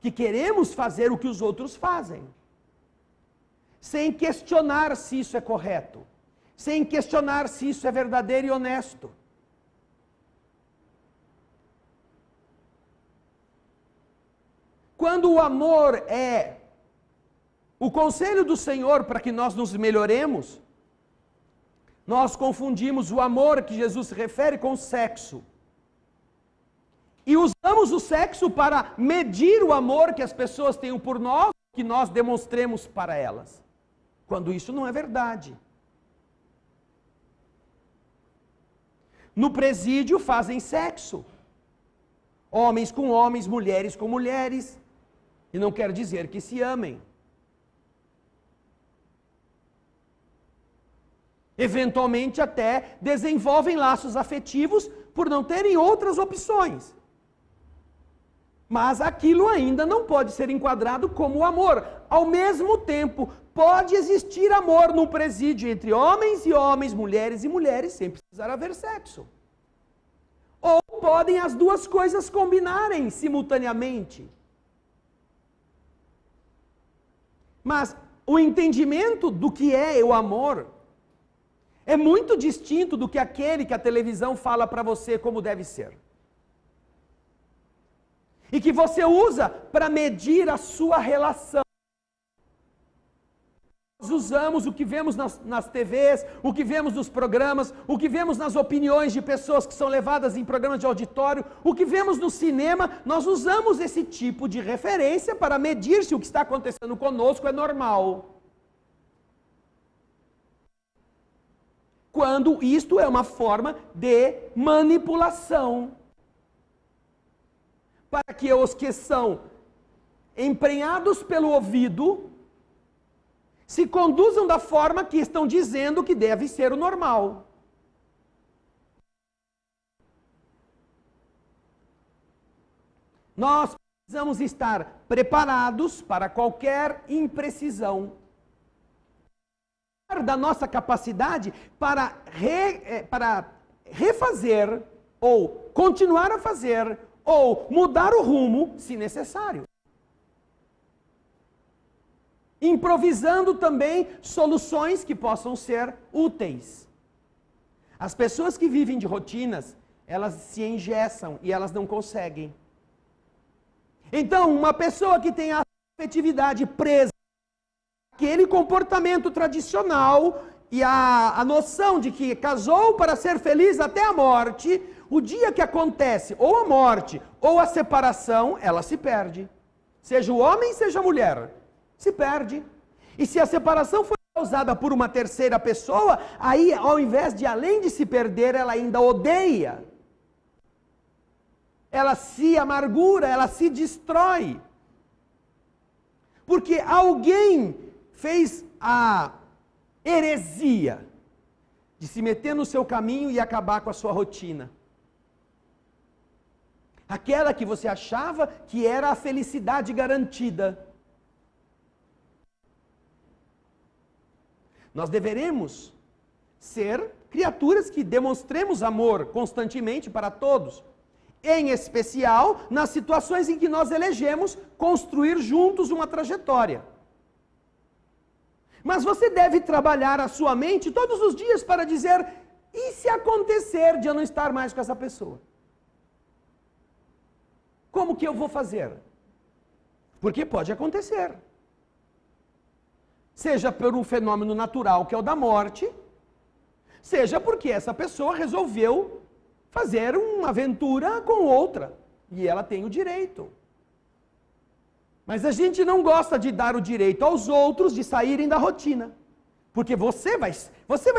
Speaker 1: Que queremos fazer o que os outros fazem. Sem questionar se isso é correto, sem questionar se isso é verdadeiro e honesto. Quando o amor é o conselho do Senhor para que nós nos melhoremos, nós confundimos o amor que Jesus se refere com o sexo. E usamos o sexo para medir o amor que as pessoas têm por nós, que nós demonstremos para elas. Quando isso não é verdade. No presídio fazem sexo. Homens com homens, mulheres com mulheres. E não quer dizer que se amem. Eventualmente até desenvolvem laços afetivos por não terem outras opções. Mas aquilo ainda não pode ser enquadrado como amor. Ao mesmo tempo, pode existir amor num presídio entre homens e homens, mulheres e mulheres, sem precisar haver sexo. Ou podem as duas coisas combinarem simultaneamente. Mas o entendimento do que é o amor é muito distinto do que aquele que a televisão fala para você como deve ser. E que você usa para medir a sua relação. Nós usamos o que vemos nas TVs, o que vemos nos programas, o que vemos nas opiniões de pessoas que são levadas em programas de auditório, o que vemos no cinema, nós usamos esse tipo de referência para medir se o que está acontecendo conosco é normal. Quando isto é uma forma de manipulação. Para que os que são emprenhados pelo ouvido se conduzam da forma que estão dizendo que deve ser o normal. Nós precisamos estar preparados para qualquer imprecisão. Da nossa capacidade para refazer, ou continuar a fazer, ou mudar o rumo, se necessário. Improvisando também soluções que possam ser úteis. As pessoas que vivem de rotinas, elas se engessam e elas não conseguem. Então, uma pessoa que tem a afetividade presa, aquele comportamento tradicional e a noção de que casou para ser feliz até a morte, o dia que acontece ou a morte ou a separação, ela se perde. Seja o homem, seja a mulher, se perde. E se a separação foi causada por uma terceira pessoa, aí ao invés de além de se perder, ela ainda odeia. Ela se amargura, ela se destrói. Porque alguém fez a heresia de se meter no seu caminho e acabar com a sua rotina. Aquela que você achava que era a felicidade garantida. Nós deveremos ser criaturas que demonstremos amor constantemente para todos. Em especial nas situações em que nós elegemos construir juntos uma trajetória. Mas você deve trabalhar a sua mente todos os dias para dizer, e se acontecer de eu não estar mais com essa pessoa? Como que eu vou fazer? Porque pode acontecer. Seja por um fenômeno natural, que é o da morte, seja porque essa pessoa resolveu fazer uma aventura com outra, e ela tem o direito. Mas a gente não gosta de dar o direito aos outros de saírem da rotina. Porque você vai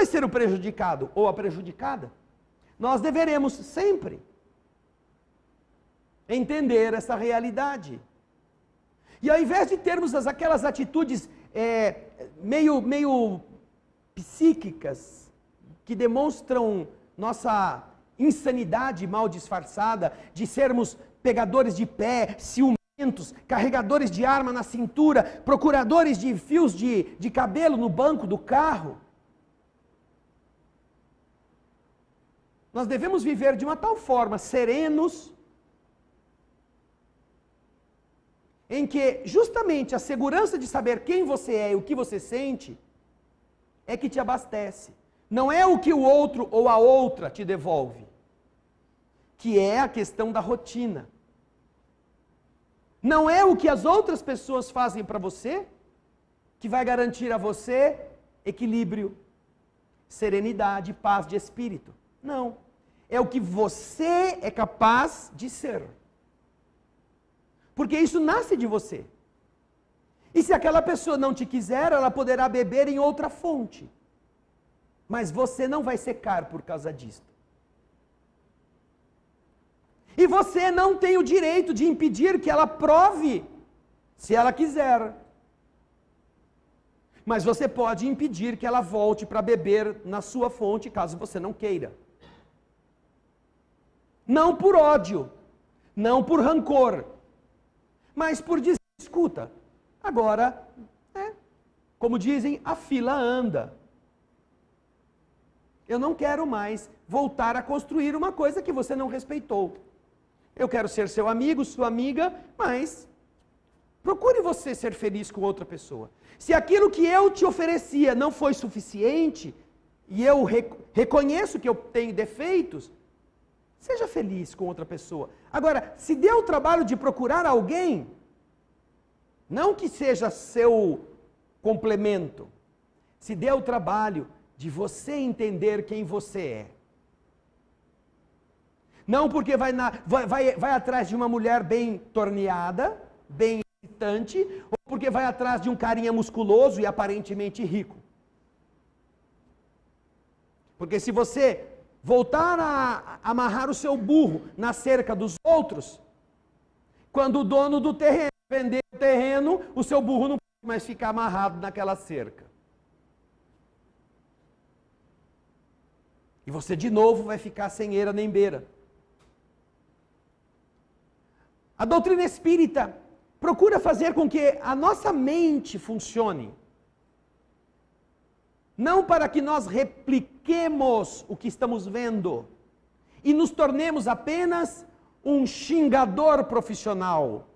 Speaker 1: ser o prejudicado ou a prejudicada. Nós deveremos sempre entender essa realidade. E ao invés de termos aquelas atitudes meio psíquicas, que demonstram nossa insanidade mal disfarçada, de sermos pegadores de pé, ciumentos, carregadores de arma na cintura, procuradores de fios de cabelo no banco do carro. Nós devemos viver de uma tal forma, serenos, em que justamente a segurança de saber quem você é e o que você sente, é que te abastece. Não é o que o outro ou a outra te devolve, que é a questão da rotina. Não é o que as outras pessoas fazem para você que vai garantir a você equilíbrio, serenidade, paz de espírito. Não. É o que você é capaz de ser. Porque isso nasce de você. E se aquela pessoa não te quiser, ela poderá beber em outra fonte. Mas você não vai secar por causa disso. E você não tem o direito de impedir que ela prove, se ela quiser. Mas você pode impedir que ela volte para beber na sua fonte, caso você não queira. Não por ódio, não por rancor, mas por dizer, escuta, agora, como dizem, a fila anda. Eu não quero mais voltar a construir uma coisa que você não respeitou. Eu quero ser seu amigo, sua amiga, mas procure você ser feliz com outra pessoa. Se aquilo que eu te oferecia não foi suficiente, e eu reconheço que eu tenho defeitos, seja feliz com outra pessoa. Agora, se dê o trabalho de procurar alguém, não que seja seu complemento, se dê o trabalho de você entender quem você é. Não porque vai atrás de uma mulher bem torneada, bem excitante, ou porque vai atrás de um carinha musculoso e aparentemente rico. Porque se você voltar a amarrar o seu burro na cerca dos outros, quando o dono do terreno vender o terreno, o seu burro não pode mais ficar amarrado naquela cerca. E você de novo vai ficar sem eira nem beira. A doutrina espírita procura fazer com que a nossa mente funcione. Não para que nós repliquemos o que estamos vendo e nos tornemos apenas um xingador profissional,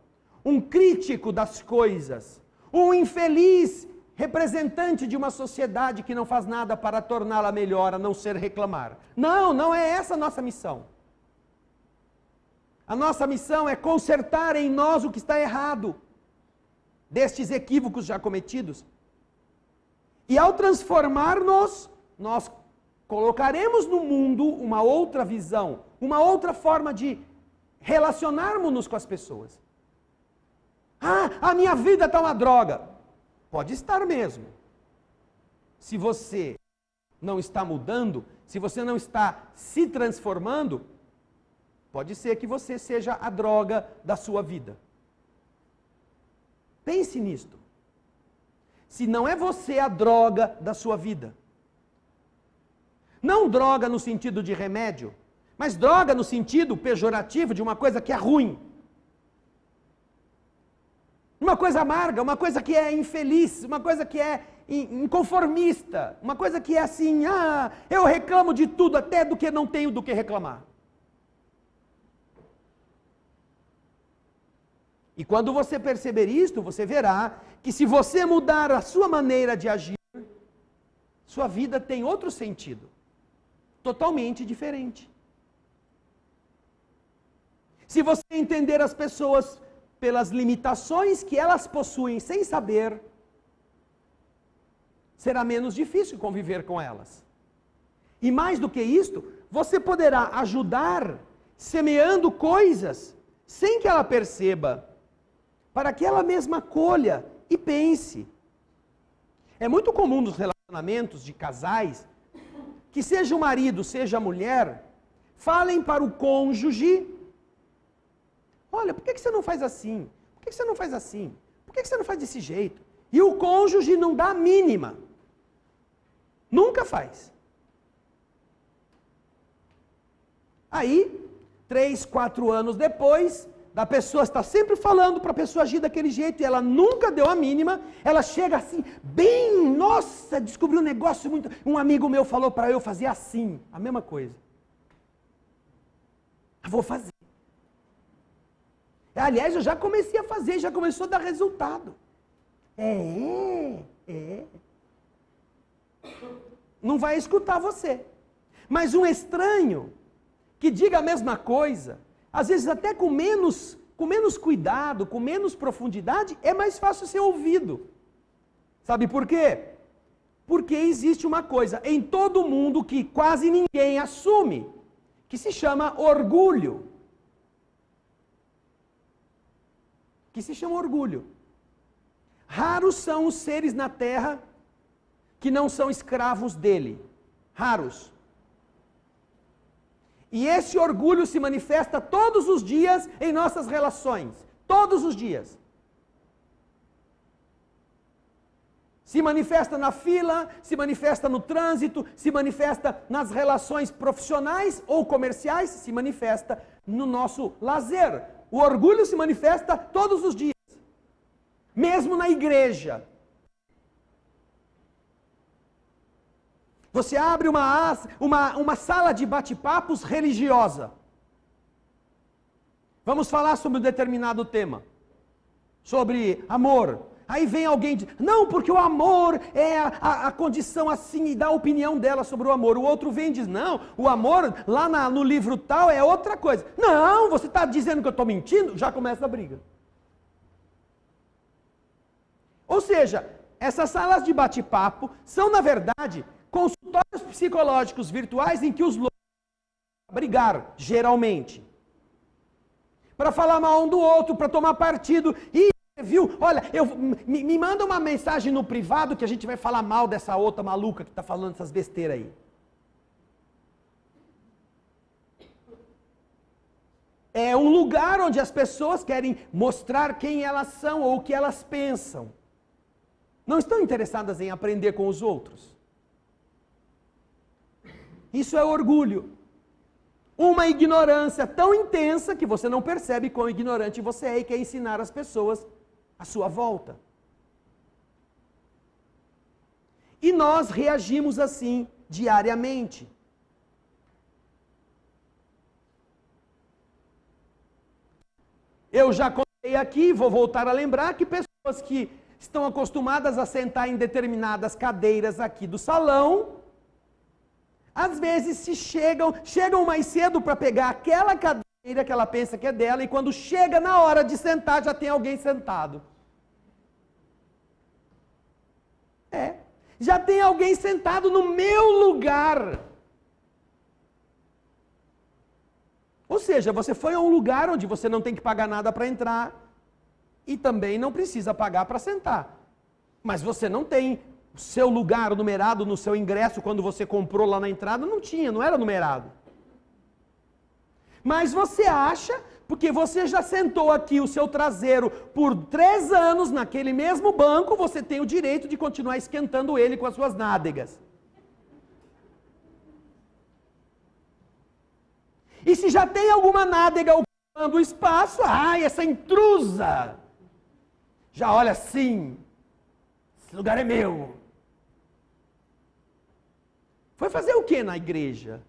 Speaker 1: um crítico das coisas, um infeliz representante de uma sociedade que não faz nada para torná-la melhor, a não ser reclamar. Não, não é essa a nossa missão. A nossa missão é consertar em nós o que está errado, destes equívocos já cometidos. E ao transformar-nos, nós colocaremos no mundo uma outra visão, uma outra forma de relacionarmos-nos com as pessoas. Ah, a minha vida está uma droga. Pode estar mesmo. Se você não está mudando, se você não está se transformando, pode ser que você seja a droga da sua vida. Pense nisto. Se não é você a droga da sua vida. Não droga no sentido de remédio, mas droga no sentido pejorativo de uma coisa que é ruim. Uma coisa amarga, uma coisa que é infeliz, uma coisa que é inconformista, uma coisa que é assim, eu reclamo de tudo, até do que não tenho do que reclamar. E quando você perceber isto, você verá que se você mudar a sua maneira de agir, sua vida tem outro sentido, totalmente diferente. Se você entender as pessoas pelas limitações que elas possuem sem saber, será menos difícil conviver com elas. E mais do que isto, você poderá ajudar semeando coisas sem que ela perceba, para que ela mesma colha e pense. É muito comum nos relacionamentos de casais, que seja o marido, seja a mulher, falem para o cônjuge: olha, por que você não faz assim? Por que você não faz assim? Por que você não faz desse jeito? E o cônjuge não dá a mínima. Nunca faz. Aí, 3, 4 anos depois, da pessoa está sempre falando para a pessoa agir daquele jeito e ela nunca deu a mínima, ela chega assim, bem, nossa, descobri um negócio muito... Um amigo meu falou para eu fazer assim, a mesma coisa. Eu vou fazer. Aliás, eu já comecei a fazer, já começou a dar resultado. Não vai escutar você. Mas um estranho que diga a mesma coisa, às vezes até com menos cuidado, com menos profundidade, é mais fácil ser ouvido. Sabe por quê? Porque existe uma coisa em todo mundo que quase ninguém assume, que se chama orgulho. Que se chama orgulho. Raros são os seres na Terra que não são escravos dele. Raros. E esse orgulho se manifesta todos os dias em nossas relações. Todos os dias. Se manifesta na fila, se manifesta no trânsito, se manifesta nas relações profissionais ou comerciais, se manifesta no nosso lazer. O orgulho se manifesta todos os dias, mesmo na igreja. Você abre uma sala de bate-papos religiosa. Vamos falar sobre um determinado tema, sobre amor. Aí vem alguém e diz, não, porque o amor é a condição assim, e dá a opinião dela sobre o amor. O outro vem e diz, não, o amor lá no livro tal é outra coisa. Não, você está dizendo que eu estou mentindo? Já começa a briga. Ou seja, essas salas de bate-papo são, na verdade, consultórios psicológicos virtuais em que os loucos vão brigar, geralmente. Para falar mal um do outro, para tomar partido. E viu? Olha, me manda uma mensagem no privado que a gente vai falar mal dessa outra maluca que está falando essas besteiras aí. É um lugar onde as pessoas querem mostrar quem elas são ou o que elas pensam. Não estão interessadas em aprender com os outros. Isso é orgulho. Uma ignorância tão intensa que você não percebe quão ignorante você é e quer ensinar as pessoas à sua volta. E nós reagimos assim diariamente. Eu já contei aqui, vou voltar a lembrar, que pessoas que estão acostumadas a sentar em determinadas cadeiras aqui do salão, às vezes chegam mais cedo para pegar aquela cadeira que ela pensa que é dela, e quando chega na hora de sentar, já tem alguém sentado. Já tem alguém sentado no meu lugar. Ou seja, você foi a um lugar onde você não tem que pagar nada para entrar e também não precisa pagar para sentar. Mas você não tem o seu lugar numerado no seu ingresso quando você comprou lá na entrada, não era numerado. Mas você acha, porque você já sentou aqui o seu traseiro por 3 anos naquele mesmo banco, você tem o direito de continuar esquentando ele com as suas nádegas. E se já tem alguma nádega ocupando o espaço, essa intrusa já olha assim, esse lugar é meu. Foi fazer o que na igreja?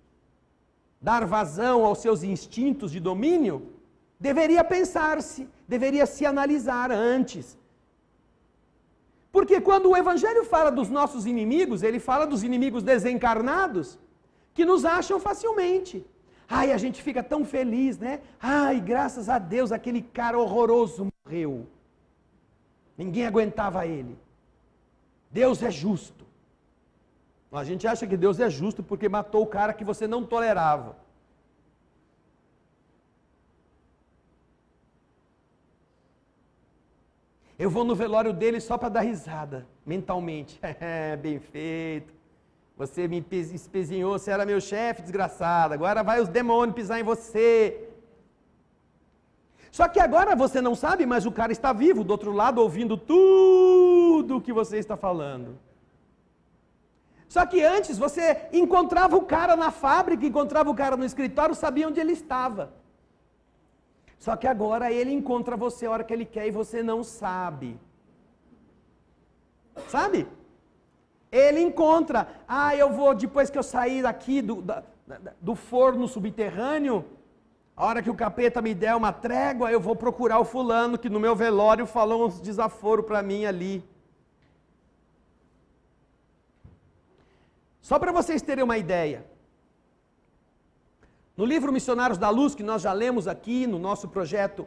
Speaker 1: Dar vazão aos seus instintos de domínio? Deveria pensar-se, deveria se analisar antes. Porque quando o Evangelho fala dos nossos inimigos, ele fala dos inimigos desencarnados, que nos acham facilmente. A gente fica tão feliz, né? Graças a Deus, aquele cara horroroso morreu. Ninguém aguentava ele. Deus é justo. A gente acha que Deus é justo porque matou o cara que você não tolerava. Eu vou no velório dele só para dar risada, mentalmente. Bem feito. Você me espezinhou, você era meu chefe, desgraçado. Agora vai os demônios pisar em você. Só que agora você não sabe, mas o cara está vivo do outro lado, ouvindo tudo o que você está falando. Só que antes você encontrava o cara na fábrica, encontrava o cara no escritório, sabia onde ele estava. Só que agora ele encontra você a hora que ele quer e você não sabe. Sabe? Ele encontra, eu vou, depois que eu sair daqui do forno subterrâneo, a hora que o capeta me der uma trégua, eu vou procurar o fulano que no meu velório falou uns desaforos para mim ali. Só para vocês terem uma ideia, no livro Missionários da Luz, que nós já lemos aqui no nosso projeto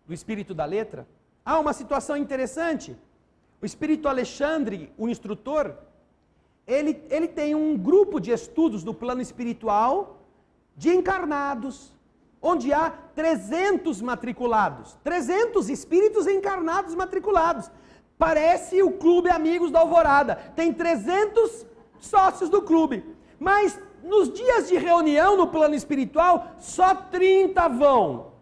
Speaker 1: do Espírito da Letra, há uma situação interessante. O Espírito Alexandre, o instrutor, ele tem um grupo de estudos do plano espiritual de encarnados, onde há 300 matriculados, 300 espíritos encarnados matriculados. Parece o Clube Amigos da Alvorada, tem 300 sócios do clube, mas nos dias de reunião no plano espiritual, só 30 vão.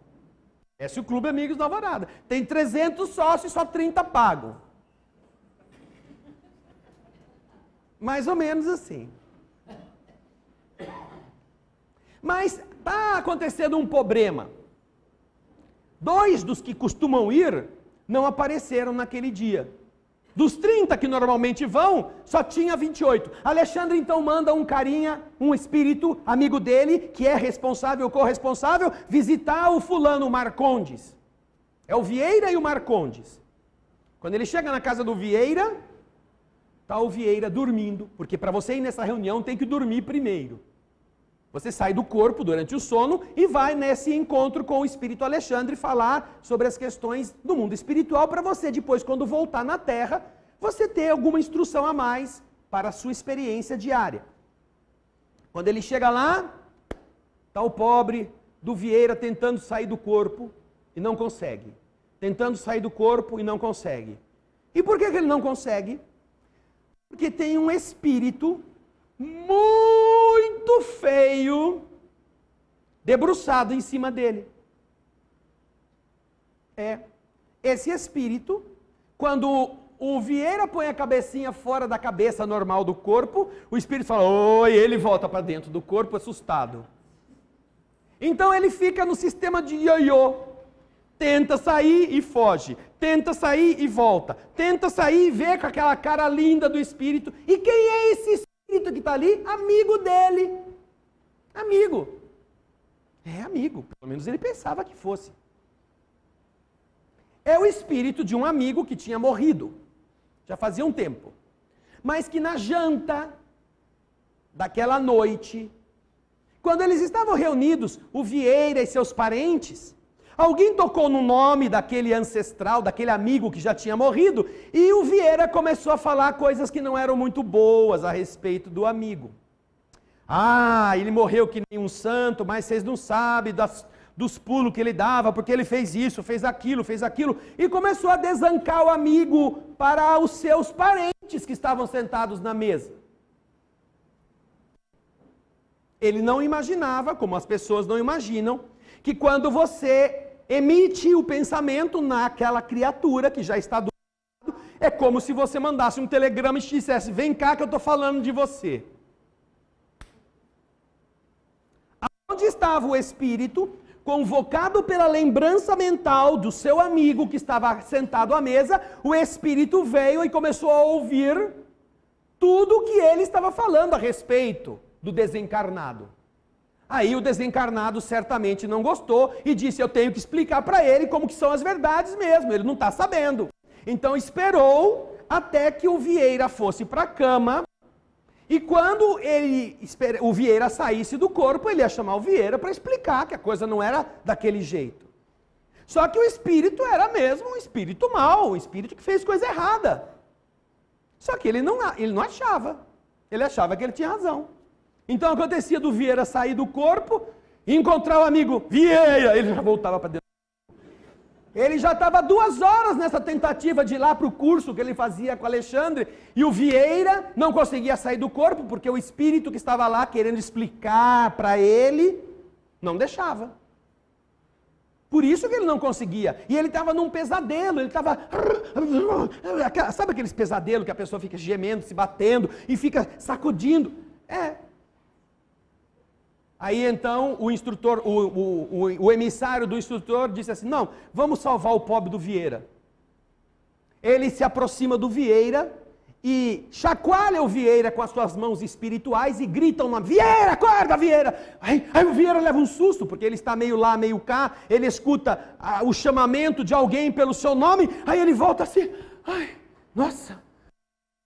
Speaker 1: Esse é o Clube Amigos da Alvorada, tem 300 sócios, só 30 pagam. Mais ou menos assim. Mas está acontecendo um problema. 2 dos que costumam ir não apareceram naquele dia. Dos 30 que normalmente vão, só tinha 28. Alexandre então manda um carinha, um espírito amigo dele, que é responsável, corresponsável, visitar o fulano, o Marcondes. É o Vieira e o Marcondes. Quando ele chega na casa do Vieira, está o Vieira dormindo, porque para você ir nessa reunião tem que dormir primeiro. Você sai do corpo durante o sono e vai nesse encontro com o espírito Alexandre falar sobre as questões do mundo espiritual para você depois, quando voltar na Terra, você ter alguma instrução a mais para a sua experiência diária. Quando ele chega lá, está o pobre do Vieira tentando sair do corpo e não consegue. Tentando sair do corpo e não consegue. E por que ele não consegue? Porque tem um espírito muito feio debruçado em cima dele. Esse espírito, quando o Vieira põe a cabecinha fora da cabeça normal do corpo, o espírito fala, oi, ele volta para dentro do corpo assustado. Então ele fica no sistema de ioiô. Tenta sair e foge. Tenta sair e volta. Tenta sair e vê com aquela cara linda do espírito. E quem é esse espírito que está ali? Amigo dele. Amigo. É amigo. Pelo menos ele pensava que fosse. É o espírito de um amigo que tinha morrido. Já fazia um tempo. Mas que na janta daquela noite, quando eles estavam reunidos, o Vieira e seus parentes, alguém tocou no nome daquele ancestral, daquele amigo que já tinha morrido, e o Vieira começou a falar coisas que não eram muito boas a respeito do amigo. Ah, ele morreu que nem um santo, mas vocês não sabem dos pulos que ele dava, porque ele fez isso, fez aquilo, e começou a desancar o amigo para os seus parentes que estavam sentados na mesa. Ele não imaginava, como as pessoas não imaginam, que quando você emite o pensamento naquela criatura que já está do lado, é como se você mandasse um telegrama e dissesse, vem cá que eu estou falando de você. Onde estava o espírito, convocado pela lembrança mental do seu amigo que estava sentado à mesa, o espírito veio e começou a ouvir tudo o que ele estava falando a respeito do desencarnado. Aí o desencarnado certamente não gostou e disse, eu tenho que explicar para ele como que são as verdades mesmo, ele não está sabendo. Então esperou até que o Vieira fosse para a cama, e quando o Vieira saísse do corpo, ele ia chamar o Vieira para explicar que a coisa não era daquele jeito. Só que o espírito era mesmo um espírito mau, um espírito que fez coisa errada. Só que ele não achava, ele achava que ele tinha razão. Então acontecia do Vieira sair do corpo e encontrar o amigo Vieira, ele já voltava para dentro. Ele já estava 2 horas nessa tentativa de ir lá para o curso que ele fazia com Alexandre, e o Vieira não conseguia sair do corpo, porque o espírito que estava lá querendo explicar para ele, não deixava. Por isso que ele não conseguia. E ele estava num pesadelo, ele estava... Sabe aqueles pesadelos que a pessoa fica gemendo, se batendo, e fica sacudindo? Aí então o instrutor, o emissário do instrutor disse assim, não, vamos salvar o pobre do Vieira. Ele se aproxima do Vieira e chacoalha o Vieira com as suas mãos espirituais e grita uma, Vieira, acorda, Vieira! Aí o Vieira leva um susto, porque ele está meio lá, meio cá, ele escuta o chamamento de alguém pelo seu nome, aí ele volta assim, ai, nossa,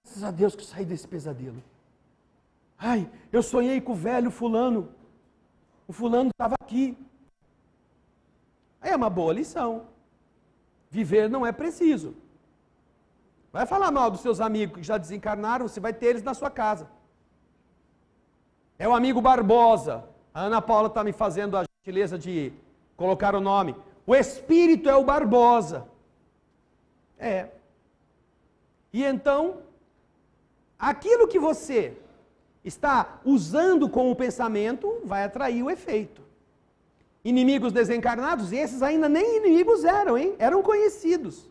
Speaker 1: graças a Deus que eu saí desse pesadelo. Ai, eu sonhei com o velho fulano. O fulano estava aqui. É uma boa lição. Viver não é preciso. Vai falar mal dos seus amigos que já desencarnaram, você vai ter eles na sua casa. É o amigo Barbosa. A Ana Paula está me fazendo a gentileza de colocar o nome. O espírito é o Barbosa. E então, aquilo que você está usando com o pensamento, vai atrair o efeito. Inimigos desencarnados, e esses ainda nem inimigos eram, hein? Eram conhecidos.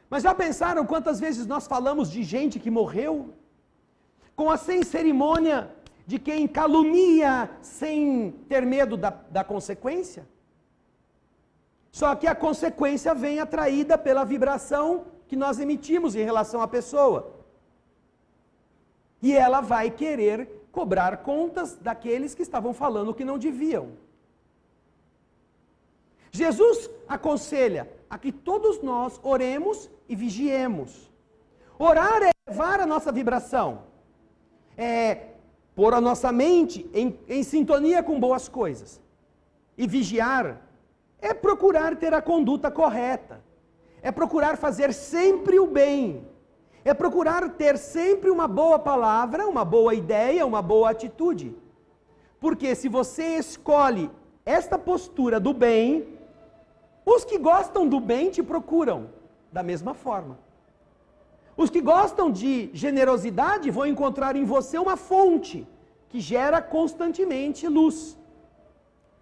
Speaker 1: Mas já pensaram quantas vezes nós falamos de gente que morreu? Com a sem cerimônia de quem calunia sem ter medo da consequência? Só que a consequência vem atraída pela vibração que nós emitimos em relação à pessoa. E ela vai querer cobrar contas daqueles que estavam falando o que não deviam. Jesus aconselha a que todos nós oremos e vigiemos. Orar é elevar a nossa vibração, é pôr a nossa mente em sintonia com boas coisas. E vigiar é procurar ter a conduta correta, é procurar fazer sempre o bem, é procurar ter sempre uma boa palavra, uma boa ideia, uma boa atitude. Porque se você escolhe esta postura do bem, os que gostam do bem te procuram da mesma forma. Os que gostam de generosidade vão encontrar em você uma fonte que gera constantemente luz.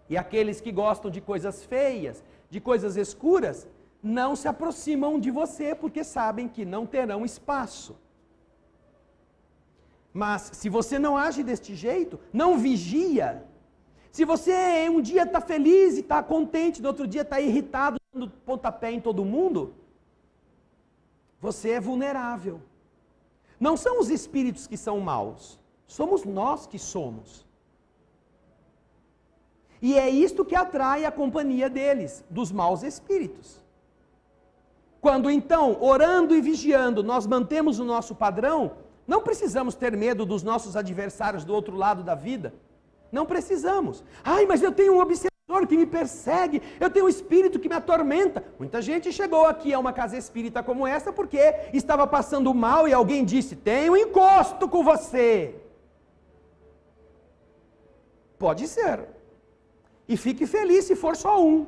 Speaker 1: E aqueles que gostam de coisas feias, de coisas escuras, não se aproximam de você porque sabem que não terão espaço. Mas se você não age deste jeito, não vigia, se você um dia está feliz e está contente, no outro dia está irritado, dando pontapé em todo mundo, você é vulnerável. Não são os espíritos que são maus, somos nós que somos. E é isto que atrai a companhia deles, dos maus espíritos. Quando então, orando e vigiando, nós mantemos o nosso padrão, não precisamos ter medo dos nossos adversários do outro lado da vida. Não precisamos. Ai, mas eu tenho um obsessor que me persegue, eu tenho um espírito que me atormenta. Muita gente chegou aqui a uma casa espírita como essa porque estava passando mal e alguém disse, tem um encosto com você. Pode ser. E fique feliz se for só um.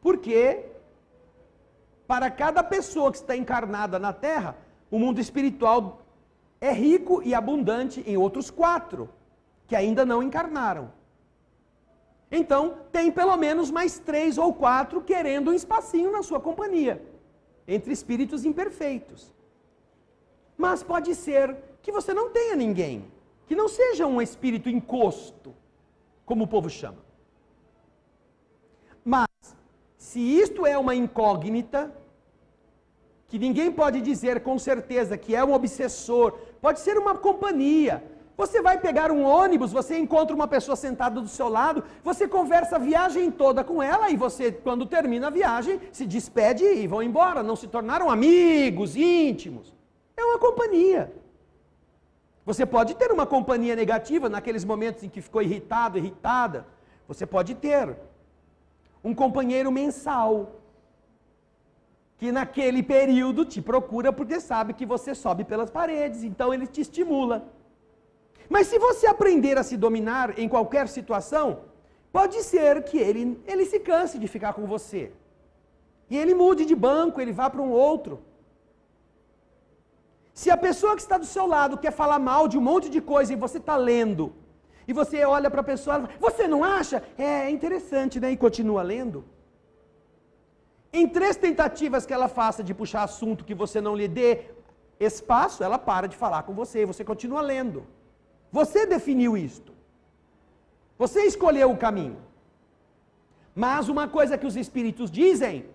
Speaker 1: Porque para cada pessoa que está encarnada na Terra, o mundo espiritual é rico e abundante em outros 4, que ainda não encarnaram. Então, tem pelo menos mais 3 ou 4 querendo um espacinho na sua companhia, entre espíritos imperfeitos. Mas pode ser que você não tenha ninguém, que não seja um espírito encosto, como o povo chama. Mas, se isto é uma incógnita, que ninguém pode dizer com certeza que é um obsessor, pode ser uma companhia. Você vai pegar um ônibus, você encontra uma pessoa sentada do seu lado, você conversa a viagem toda com ela e você, quando termina a viagem, se despede e vão embora. Não se tornaram amigos, íntimos. É uma companhia. Você pode ter uma companhia negativa naqueles momentos em que ficou irritado, irritada. Você pode ter um companheiro mensal, que naquele período te procura porque sabe que você sobe pelas paredes, então ele te estimula. Mas se você aprender a se dominar em qualquer situação, pode ser que ele se canse de ficar com você. E ele mude de banco, ele vá para um outro. Se a pessoa que está do seu lado quer falar mal de um monte de coisa e você está lendo, e você olha para a pessoa e fala, você não acha? É interessante, né? E continua lendo. Em 3 tentativas que ela faça de puxar assunto que você não lhe dê espaço, ela para de falar com você e você continua lendo. Você definiu isto. Você escolheu o caminho. Mas uma coisa que os espíritos dizem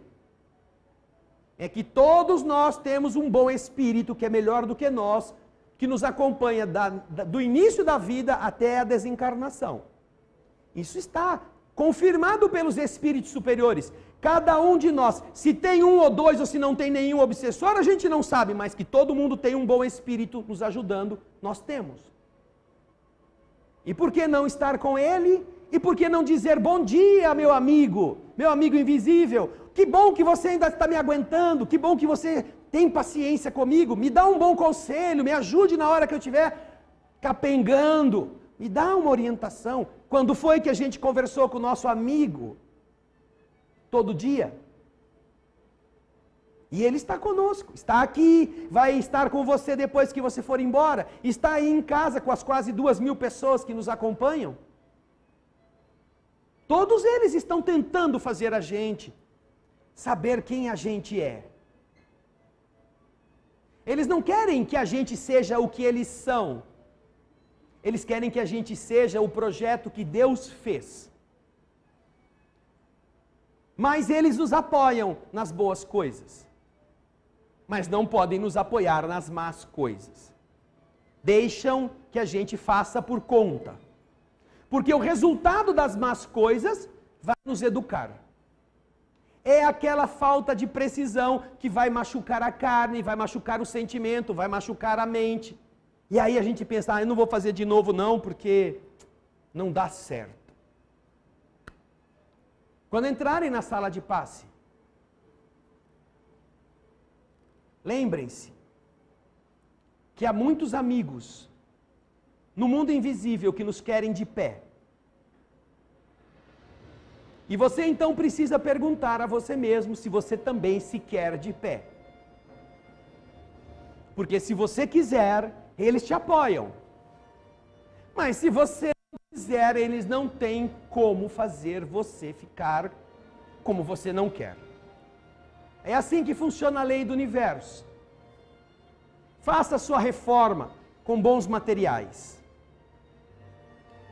Speaker 1: é que todos nós temos um bom espírito que é melhor do que nós, que nos acompanha do início da vida até a desencarnação. Isso está confirmado pelos espíritos superiores. Cada um de nós, se tem 1 ou 2 ou se não tem nenhum obsessor, a gente não sabe, mas que todo mundo tem um bom espírito nos ajudando, nós temos. E por que não estar com ele? E por que não dizer bom dia, meu amigo invisível? Que bom que você ainda está me aguentando, que bom que você tem paciência comigo, me dá um bom conselho, me ajude na hora que eu estiver capengando, me dá uma orientação. Quando foi que a gente conversou com o nosso amigo? Todo dia. E ele está conosco, está aqui, vai estar com você depois que você for embora, está aí em casa com as quase 2.000 pessoas que nos acompanham. Todos eles estão tentando fazer a gente saber quem a gente é. Eles não querem que a gente seja o que eles são. Eles querem que a gente seja o projeto que Deus fez. mas eles nos apoiam nas boas coisas. Mas não podem nos apoiar nas más coisas. Deixam que a gente faça por conta. Porque o resultado das más coisas vai nos educar. É aquela falta de precisão que vai machucar a carne, vai machucar o sentimento, vai machucar a mente. E aí a gente pensa, eu não vou fazer de novo não, porque não dá certo. Quando entrarem na sala de passe, lembrem-se que há muitos amigos no mundo invisível que nos querem de pé. E você então precisa perguntar a você mesmo se você também se quer de pé. Porque se você quiser, eles te apoiam. Mas se você não quiser, eles não têm como fazer você ficar como você não quer. É assim que funciona a lei do universo. Faça a sua reforma com bons materiais.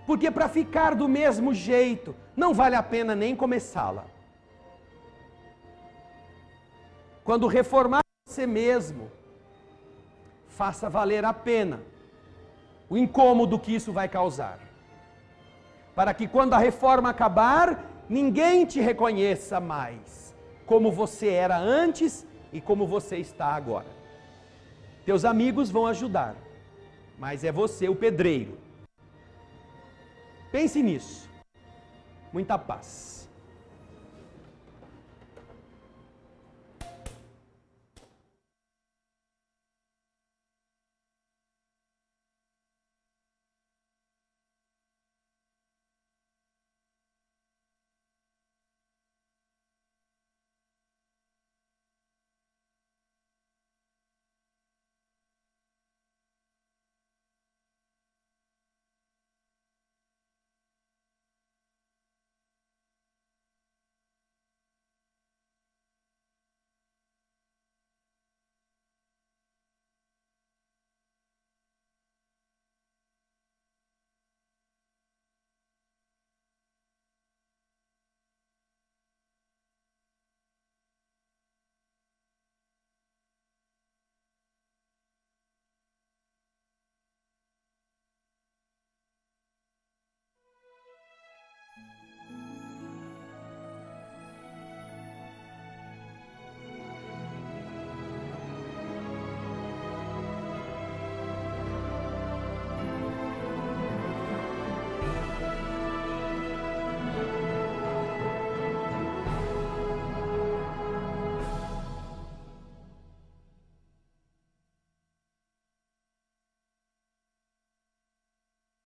Speaker 1: Porque para ficar do mesmo jeito, não vale a pena nem começá-la. Quando reformar você mesmo, faça valer a pena o incômodo que isso vai causar. Para que quando a reforma acabar, ninguém te reconheça mais como você era antes e como você está agora. Teus amigos vão ajudar, mas é você o pedreiro. Pense nisso. Muita paz.